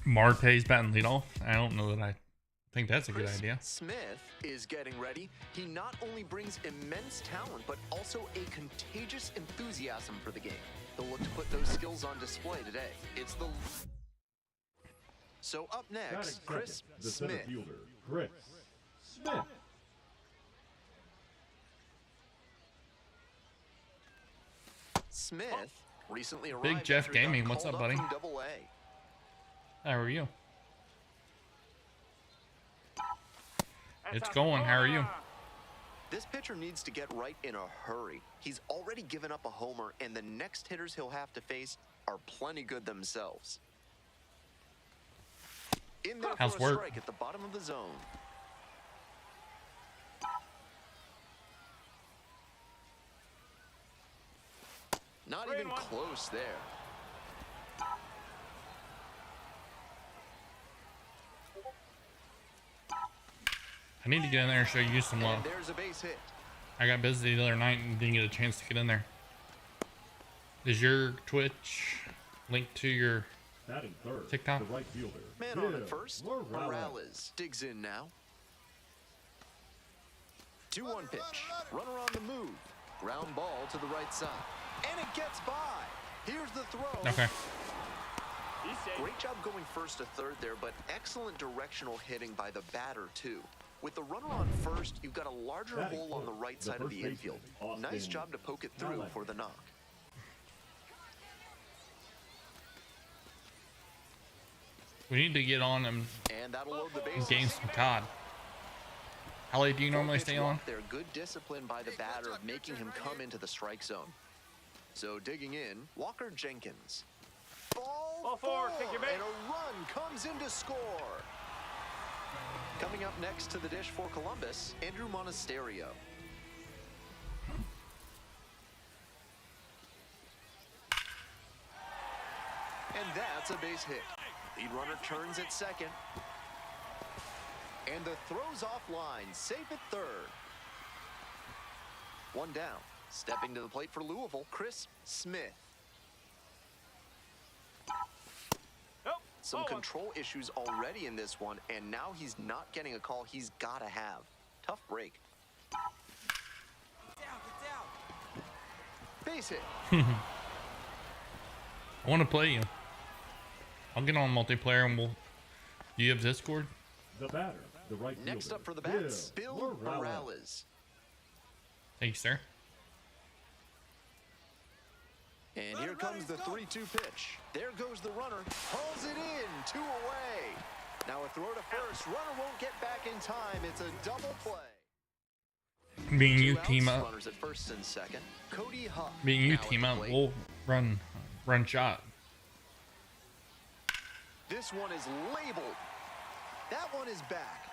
Marte's batting leadoff. I don't know that I think that's a good idea. Smith is getting ready. He not only brings immense talent, but also a contagious enthusiasm for the game. He'll look to put those skills on display today. It's the... So up next, Chris the Smith. center fielder, Chris Smith. Smith recently arrived. Big Jeff after he got Gaming, what's called up, buddy? from Double-A. How are you? It's going. How are you? This pitcher needs to get right in a hurry. He's already given up a homer, and the next hitters he'll have to face are plenty good themselves. In there How's for a work? strike at the bottom of the zone. Not even close there. I need to get in there and show you some love. And there's a base hit. I got busy the other night and didn't get a chance to get in there. Is your Twitch linked to your Batting third, TikTok? the right fielder. Man on at first. Morales digs in now. 2-1 pitch. Runner on the move. Ground ball to the right side. And it gets by. Here's the throw. Okay. Great job going first to third there, but excellent directional hitting by the batter, too. With the runner on first, you've got a larger Batting hole on the fourth, right the side of first the infield. baseman, Nice Austin job to poke it through Allen. for the knock. We need to get on and And that'll load the bases. game some COD. How late do you normally Full stay pitch on? walk there, good discipline by the batter of making him come into the strike zone. So digging in, Walker Jenkins. Ball forward, take your bait. And a run comes in to score. Coming up next to the dish for Columbus, Andrew Monasterio. And that's a base hit. Lead runner turns at second. And the throw's offline, safe at third. One down. Stepping to the plate for Louisville, Chris Smith. Nope. Some Ball one. control issues already in this one, and now he's not getting a call he's got to have. Tough break. Get down. Base hit. I want to play you. I'll get on multiplayer and we'll. Do you have Discord? The batter, the right Next fielder, up for the bats, Bill Morales. Thank you, sir. And here comes the 3-2 pitch. There goes the runner. Hauls it in. 2 away. Now a throw to first. Runner won't get back in time. It's a double play. Me and you 2 outs, team up. Runners at first and second. Cody Huff. Me and you now at team the up. plate. We'll run shot. This one is labeled. That one is back.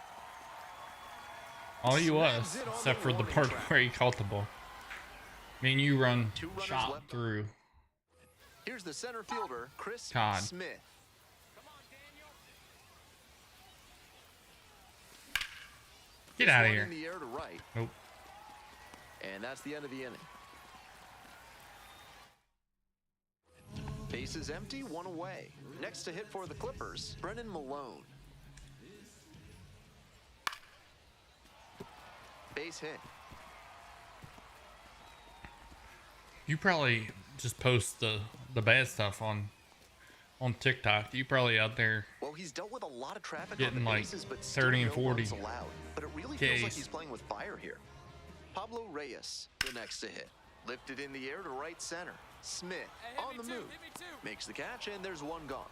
All you Snags was, it on except the for the warning part track. where he caught the ball. Me and you run 2 runners shot left. through. Here's the center fielder, Chris God. Smith. Get This out of one here. in the air to right, Nope. and that's the end of the inning. Base is empty, 1 away. Next to hit for the Clippers, Brennan Malone. Base hit. You probably just post the bad stuff on TikTok. You probably out there. Well, he's dealt with a lot of traffic Getting on the like bases, but 30 and still no 40 runs allowed. But it really feels like Ks. he's playing with fire here. Pablo Reyes, the next to hit. Lifted in the air to right center. Smith Hey, on the move. hit me too. Makes the catch, and there's one gone.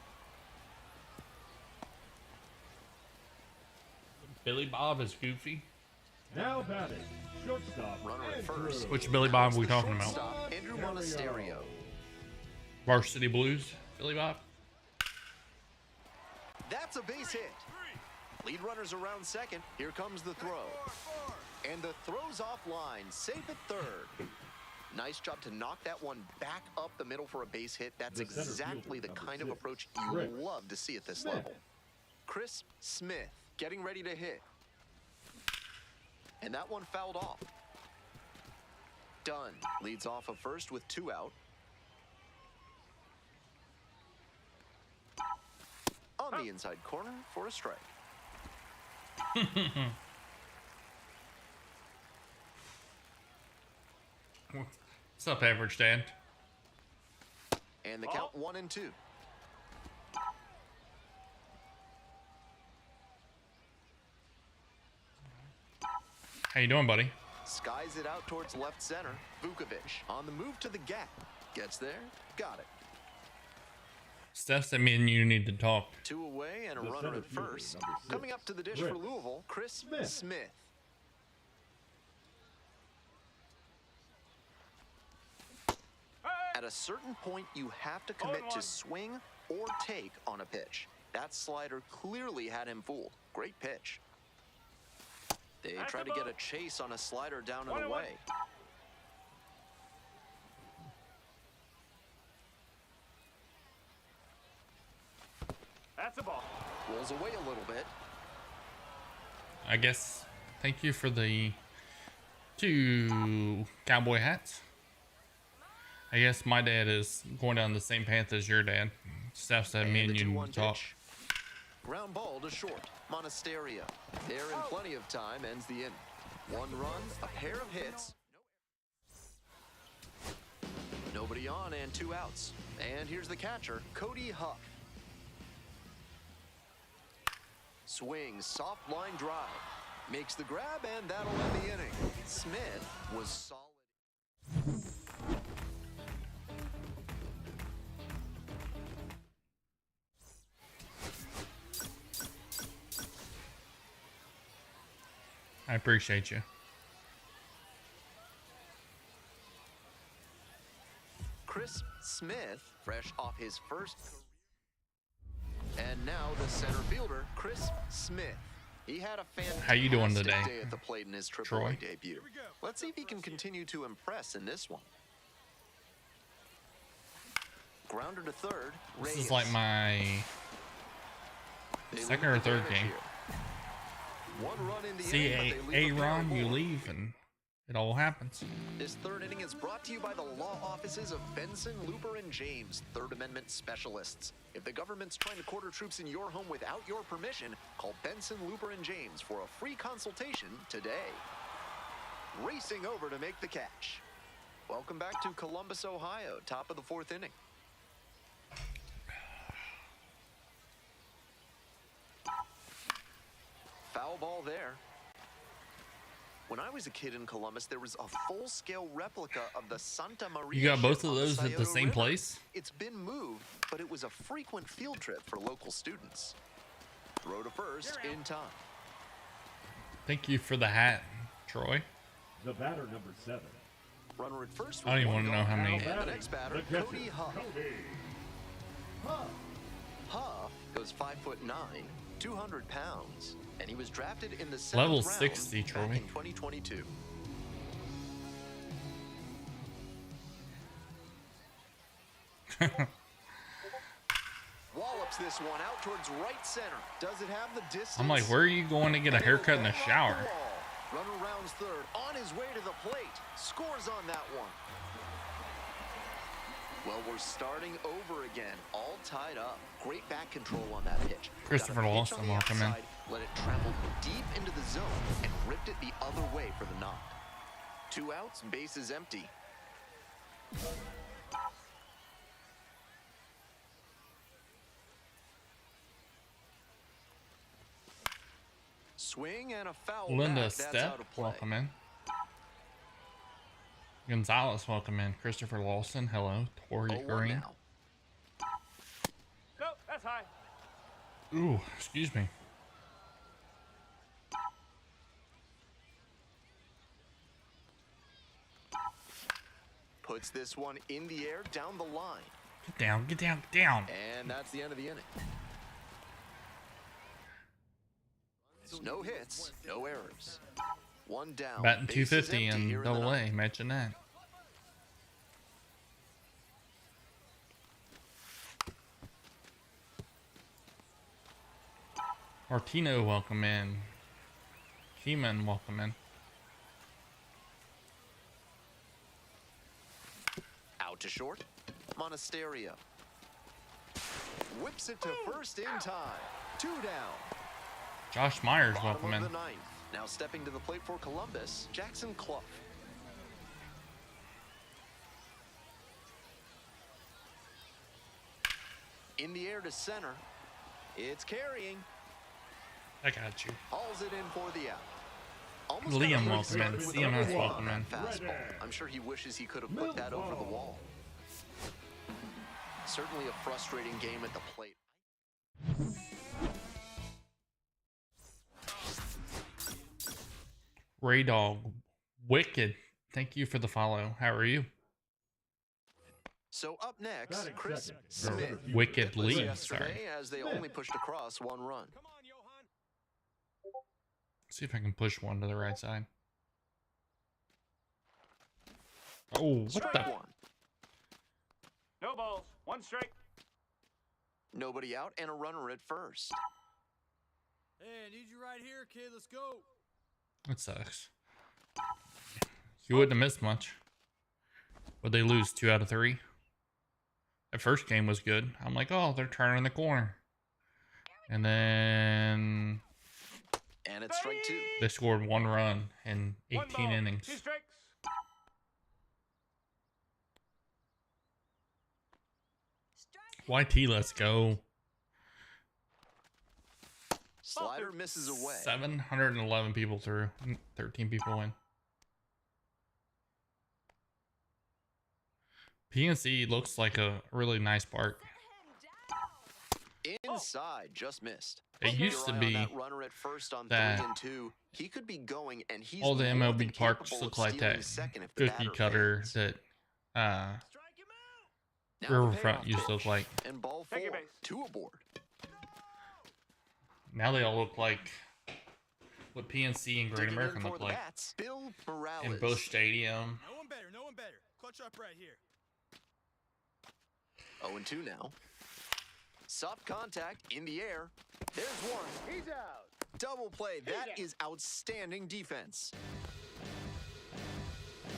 Billy Bob is goofy. Now batting, shortstop, Runner at Andrew. first. Which Billy Bob Comes we the talking about? shortstop, Andrew Monasterio. Varsity Blues. Billy Bob. That's a base hit. Lead runners around second. Here comes the throw. And the throw's offline, safe at third. Nice job to knock that one back up the middle for a base hit. That's The center exactly the fielder, kind of number approach 6, you Chris love to see at this Smith. level. Chris Smith getting ready to hit. And that one fouled off. Dunn leads off of first with 2 out. On the inside corner for a strike. What's up, Average Dad? And the count 1-2. How you doing, buddy? Skies it out towards left center. Vukovic on the move to the gap. Gets there. Got it. Steph said me and you need to talk. 2 away and a The runner center at fielder, first. number 6, Coming up to the dish Chris for Louisville, Chris Smith. At a certain point, you have to commit to swing or take on a pitch. That slider clearly had him fooled. Great pitch. They That's try a to get ball. a chase on a slider down and 1-1. away. That's a ball. Rolls away a little bit. I guess. Thank you for the 2 cowboy hats. I guess my dad is going down the same path as your dad. Steph said me and the you 2-1 need to talk. pitch. Ground ball to short. Monasterio. There in plenty of time ends the inning. 1 run, a pair of hits. Nobody on and 2 outs. And here's the catcher, Cody Huff. Swing, soft line drive. Makes the grab, and that'll end the inning. Smith was solid. How appreciate you. Chris Smith, fresh off his first career. And now the center fielder, Chris Smith. He had a fantastic How you doing today, day at the plate in his AAA Troy? debut. Let's see if he can continue to impress in this one. Grounder to third. This is like my They second limit or the third damage game. here. One run in the See, inning, but they leave a Ron, pair you more. leave and it all happens. This third inning is brought to you by the law offices of Benson, Looper, and James, Third Amendment specialists. If the government's trying to quarter troops in your home without your permission, call Benson, Looper, and James for a free consultation today. Racing over to make the catch. Welcome back to Columbus, Ohio, top of the fourth inning. Foul ball there. When I was a kid in Columbus, there was a full-scale replica of the Santa Maria. You got both ship of on those at the Scioto same River. place? It's been moved, but it was a frequent field trip for local students. Throw to first in time. Thank you for the hat, Troy. The batter, number 7. Runner at first. I don't even with want to one know how gone. many. And the next batter, The Cody catcher, Huff. Cody. Huff. Huff goes 5'9", 200 pounds, and he was drafted in the 7th Level round 60, back Troy. in 2022. Wallops this one out towards right center. Does it have the distance? I'm like, where are you going to get a haircut in the shower? Runner rounds third, on his way to the plate. Scores on that one. Well, we're starting over again, all tied up. Great back control on that pitch. Christopher Got a pitch Lawson, on the welcome in. outside, let it travel deep into the zone and ripped it the other way for the knock. 2 outs, bases empty. Swing and a foul. Linda back. That's out Step, of play. welcome in. Gonzalez, welcome in. Christopher Lawson, hello. Tori 0-1 Green. now. Nope, that's high. Ooh, excuse me. Puts this one in the air down the line. Get down, get down, get down. And that's the end of the inning. No hits, no errors. One down. Batting Bases 250 empty here in in the Double A. ninth. Mention that. Martino, welcome in. Keeman, welcome in. Out to short. Monasterio. Whips it to first in time. 2 down. Josh Myers, Bottom welcome in. of the ninth. Now stepping to the plate for Columbus, Jackson Clough. In the air to center. It's carrying. I got you. Hauls it in for the out. Almost Liam, got a welcome start in. with CMS, a welcome in. fastball. I'm sure he wishes he could have put that over the wall. Certainly a frustrating game at the plate. Ray Dog, Wicked. Thank you for the follow. How are you? So up next, Batting Chris second. Smith. Wicked It was Lee, yesterday sorry. as they only pushed across 1 run. Come on, Johan. See if I can push one to the right side. Oh, what Strike the? 1. No balls. 1 strike. Nobody out and a runner at first. Hey, I need you right here, kid. Let's go. That sucks. You wouldn't have missed much. Would they lose 2 out of 3? That first game was good. I'm like, oh, they're turning the corner. And then And it's strike 2. they scored 1 run in 1 18 ball, innings. 2 strikes. YT, let's go. Slider misses away. 711 people through. 13 people win. PNC looks like a really nice park. Inside, just missed. It used to Keep your eye on be that runner at first on that 3 and 2. He could be going, and he's all the more than MLB parks capable of look like stealing that second if the cookie batter cutter fades. that Now the Riverfront payoff used to look pitch, like. and ball Take your 4, base. 2 aboard. Now they all look like what PNC and Great Digging in American for look the like bats, Bill Morales. in Busch Stadium. No one better, no one better. Clutch up right here. 0-2 now. Soft contact in the air. There's one. He's out. Double play. That is outstanding defense.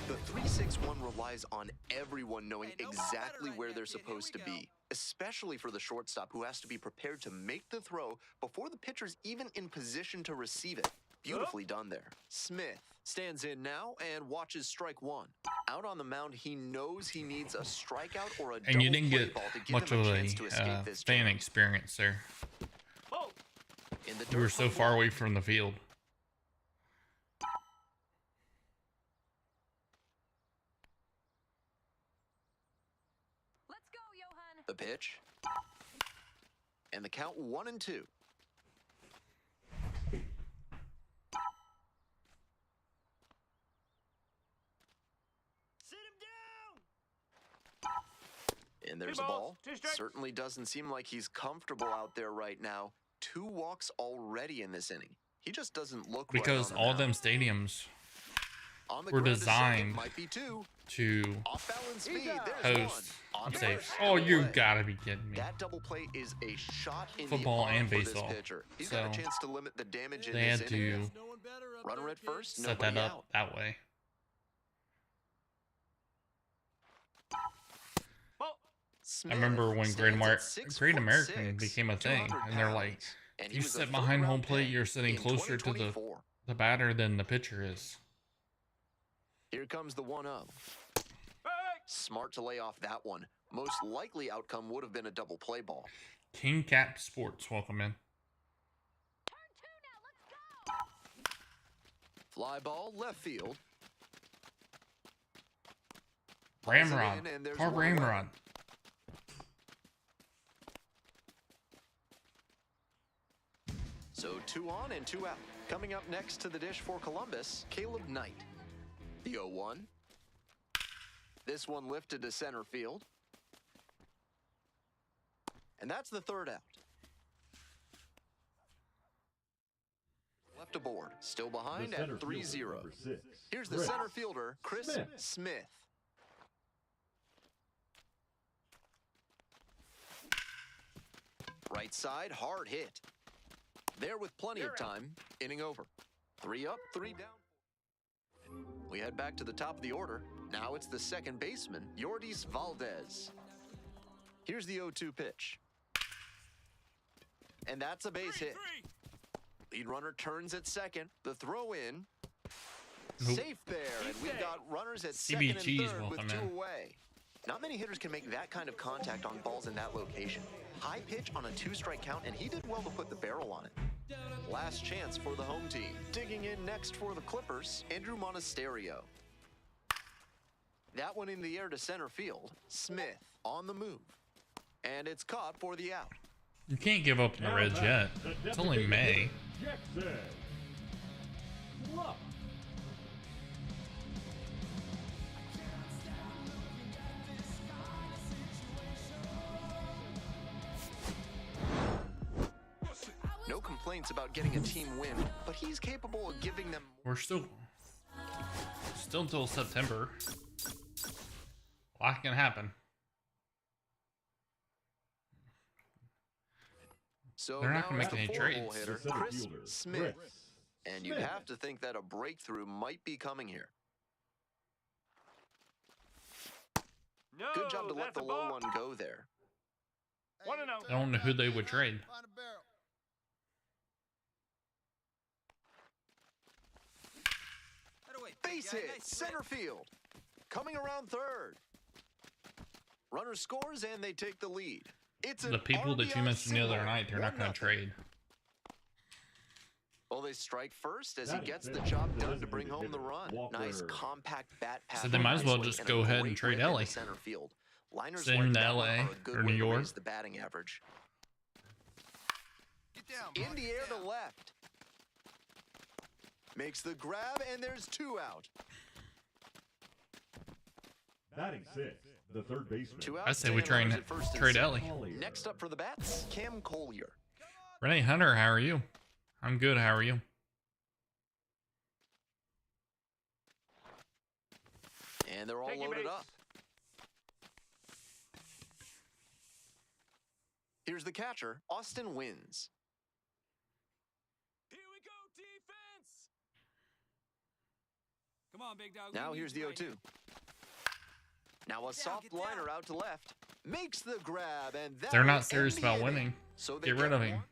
The 3-6-1 relies on everyone knowing Hey, no ball better exactly right where there, they're kid. Here supposed to we go. be, especially for the shortstop who has to be prepared to make the throw before the pitcher's even in position to receive it. Beautifully done there. Smith stands in now and watches strike 1. Out on the mound, he knows he needs a strikeout or a And you double didn't play get ball to give much him of a a chance to escape this fan jam. experience there. Oh, In the We were dirt so for far one. away from the field. Let's go, Johan. The pitch. And the count 1-2. sit him down. And there's Two a balls, ball. 2 strikes. Certainly doesn't seem like he's comfortable out there right now. 2 walks already in this inning. He just doesn't look Because right on all the them mound. stadiums On the were ground to second, designed might be 2. to Off balance speed. There's host. one. On I'm to saying, first, oh, double you play. gotta be kidding me. That double play is a shot in Football the arm and for this baseball. pitcher. He's got a So, chance to limit the damage in They this had inning. to No one better up Runner there, at kid. first, set nobody that up out. that way. Ball. Smith I remember when stands at 6 Great foot American 6, became a thing, 200 and they're like, pounds. And if he you was a sit behind home third-round plate, pick you're sitting in closer to 2024. the batter than the pitcher is. Here comes the 1-0. Hey, Smart to lay off that one. Most likely outcome would have been a double play ball. King Cat Sports, welcome in. Turn 2 now. Let's go. Fly ball, left field. Pulls it Ramrod. in, and there's Car one away. Ramrod. So 2 on and 2 out. Coming up next to the dish for Columbus, Caleb Knight. The 0-1. This one lifted to center field. And that's the 3rd out. Left aboard, still behind The center at fielder, 3-0. number 6. Here's the Chris center fielder, Chris Smith. Smith. Right side, hard hit. There with plenty of time, inning over. 3 up, 3 down. We head back to the top of the order. Now it's the second baseman, Yordis Valdez. Here's the 0-2 pitch. And that's a base hit. Lead runner turns at second. The throw in. Nope. Safe there, and we've got runners at CBG's second and third will with come 2 in. away. Not many hitters can make that kind of contact on balls in that location. High pitch on a 2-strike count, and he did well to put the barrel on it. Last chance for the home team. Digging in next for the Clippers, Andrew Monasterio. That one in the air to center field. Smith on the move. And it's caught for the out. You can't give up on the Now Reds back, yet. the It's only designated May. hitter, Jackson. Luck. No complaints about getting a team win, but he's capable of giving them We're still until September. A lot can happen. So They're not now gonna it's make the any 4-hole trades. hitter, The center Chris fielder, Smith. Chris And you'd Smith. have to think that a breakthrough might be coming here. no, Good job to let that's the a low ball. one go there. 1-0. I don't know who they would trade. Find a barrel. Head away, big Base guy. hit, Nice slip. center field. Coming around third. Runner scores and they take the lead. It's an The people that you RBI mentioned the other single. night, they're not going 1-0. to trade. Well, they strike first as That he is gets it. the job The done to bring designated home the hitter, run. Walker. Nice compact bat pass. So they might as well nicely, just and a go ahead and great trade whip into Ellie. Center field. Liners Send like him to that one LA are a good or New way to York. raise the batting average. down, In bud, the get air to down. left. Makes the grab, and there's 2 out. Batting sixth, the third baseman. 2 I outs, say we and runners train at first and trade second. Ellie. Collier. Next up for the bats, Cam Collier. Renee Hunter, how are you? I'm good. How are you? And they're all Taking loaded base. up. Here's the catcher, Austin Wins. Here we go, defense. Come on, big dog. Now we here's need the you right 0-2. here. Now a Get down, soft get down. liner out to left. Makes the grab, and that They're will not serious end the about inning. winning. So they Get rid get of him. one.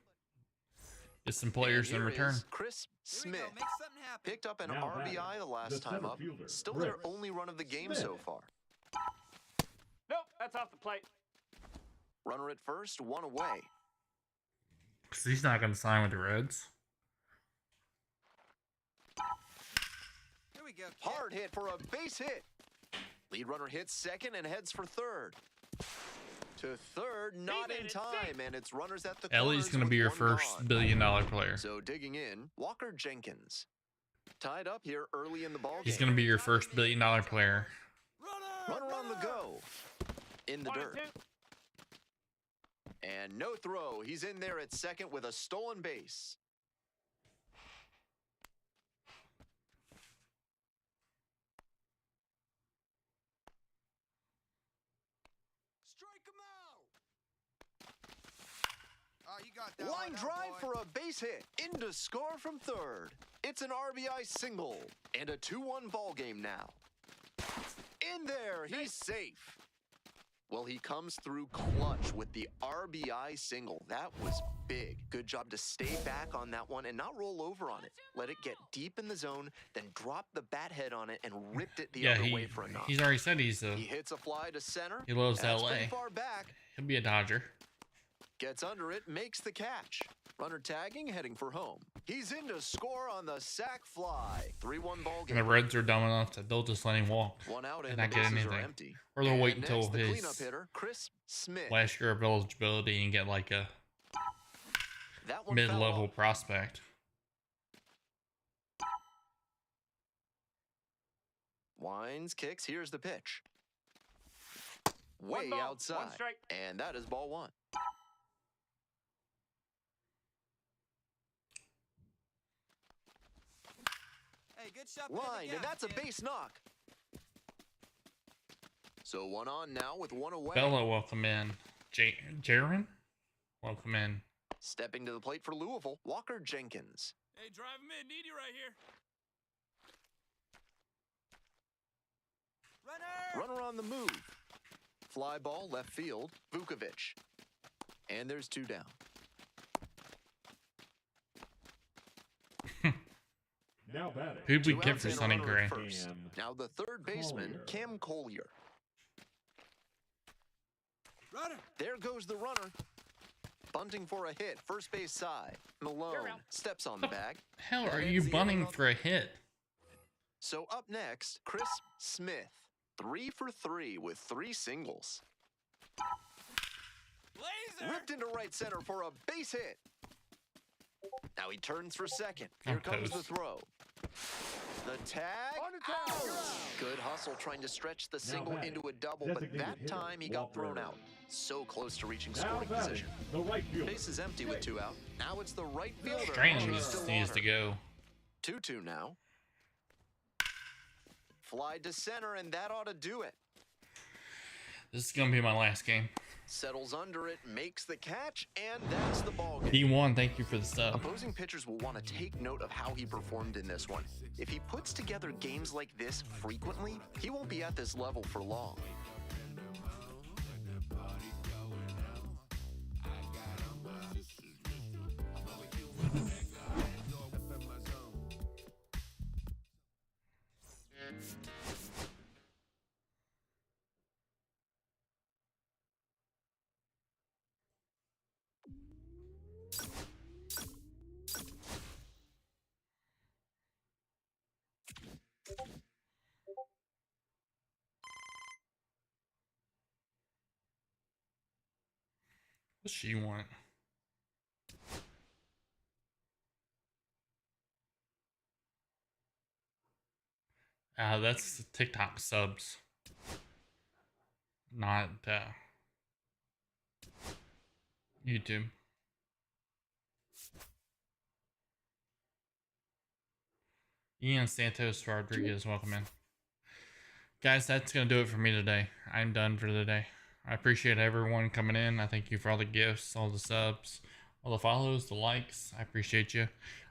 Get some And players in here return. is Chris Here we Smith. go. Make something happen. Picked up an Now RBI batting, the last the time center up. fielder, Still Chris their only run of the game Smith. so far. Nope, that's off the plate. Runner at first, 1 away. Because he's not going to sign with the Reds. Here we go, kid. Hard hit for a base hit. Lead runner hits second and heads for third. To third, not made in it time, safe. and it's runners at the Ellie's corners going to with be your one first gone. billion-dollar player. So digging in, Walker Jenkins. Tied up here early in the ball He's game. going to be your first billion-dollar player. Runner on the go. In the 1 dirt. and 2. And no throw. He's in there at second with a stolen base. Strike him out. Oh, you got that Line one. drive boy. for a base hit. Into score from third. It's an RBI single. And a 2-1 ball game now. In there. He's safe. Well, he comes through clutch with the RBI single. That was big. Good job to stay back on that one and not roll over on it. Let it get deep in the zone, then drop the bat head on it and ripped it the Yeah, other way for a knock. he's already said He hits a fly to center. he loves That's LA. pretty far back. He'll be a Dodger. Gets under it, makes the catch. Runner tagging, heading for home. He's in to score on the sack fly. 3-1 ball And the game. Reds are dumb enough that they'll just let him walk. 1 out and and not the get bases are anything. empty. Or they'll And wait until next, the his cleanup hitter, Chris Smith. last year of eligibility and get like a That one mid-level fell off. prospect. Winds, kicks, here's the pitch. One Way ball, outside. 1 strike. And that is ball 1. Hey, good shot. put in the Line, and gap, that's a kid. base knock. So 1 on now with 1 away. Bella, welcome in. Jaron, welcome in. Stepping to the plate for Louisville, Walker Jenkins. Hey, drive him in. Need you right here. Runner. Runner on the move. Fly ball left field, Vukovic. And there's 2 down. Now batting. Who'd we 2 get outs for and a Sonny runner Gray? at first. Cam Now the third baseman, Collier. Cam Collier. Runner. There goes the runner. Bunting for a hit, first base side. Malone out. steps on the bag. Hell, That are ends you the bunting inning. for a hit? So up next, Chris Smith. 3 for 3 with 3 singles. Laser. Ripped into right center for a base hit. Now he turns for second. Here I'm comes the toast. throw. The tag. On the tag. Out. Good hustle trying to stretch the single batting, into a double, but designated that hitter, time he got Walker. thrown out. So close to reaching Now scoring batting, position. the right fielder. Base is empty with 2 out. Now it's the right fielder. Strain Chase needs to go. 2-2 now. Fly to center, and that ought to do it. This is gonna be my last game. Settles under it, makes the catch, and that's the ball game. He won. Thank you for the sub. Opposing pitchers will want to take note of how he performed in this one. If he puts together games like this frequently, he won't be at this level for long. What's she want? That's TikTok subs, not YouTube. Ian Santos Rodriguez, welcome in. Guys, that's going to do it for me today. I'm done for the day. I appreciate everyone coming in. I thank you for all the gifts, all the subs, all the follows, the likes. I appreciate you.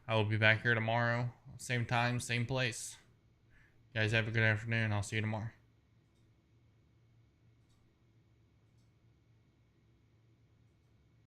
I will be back here tomorrow. Same time, same place. You guys have a good afternoon. I'll see you tomorrow.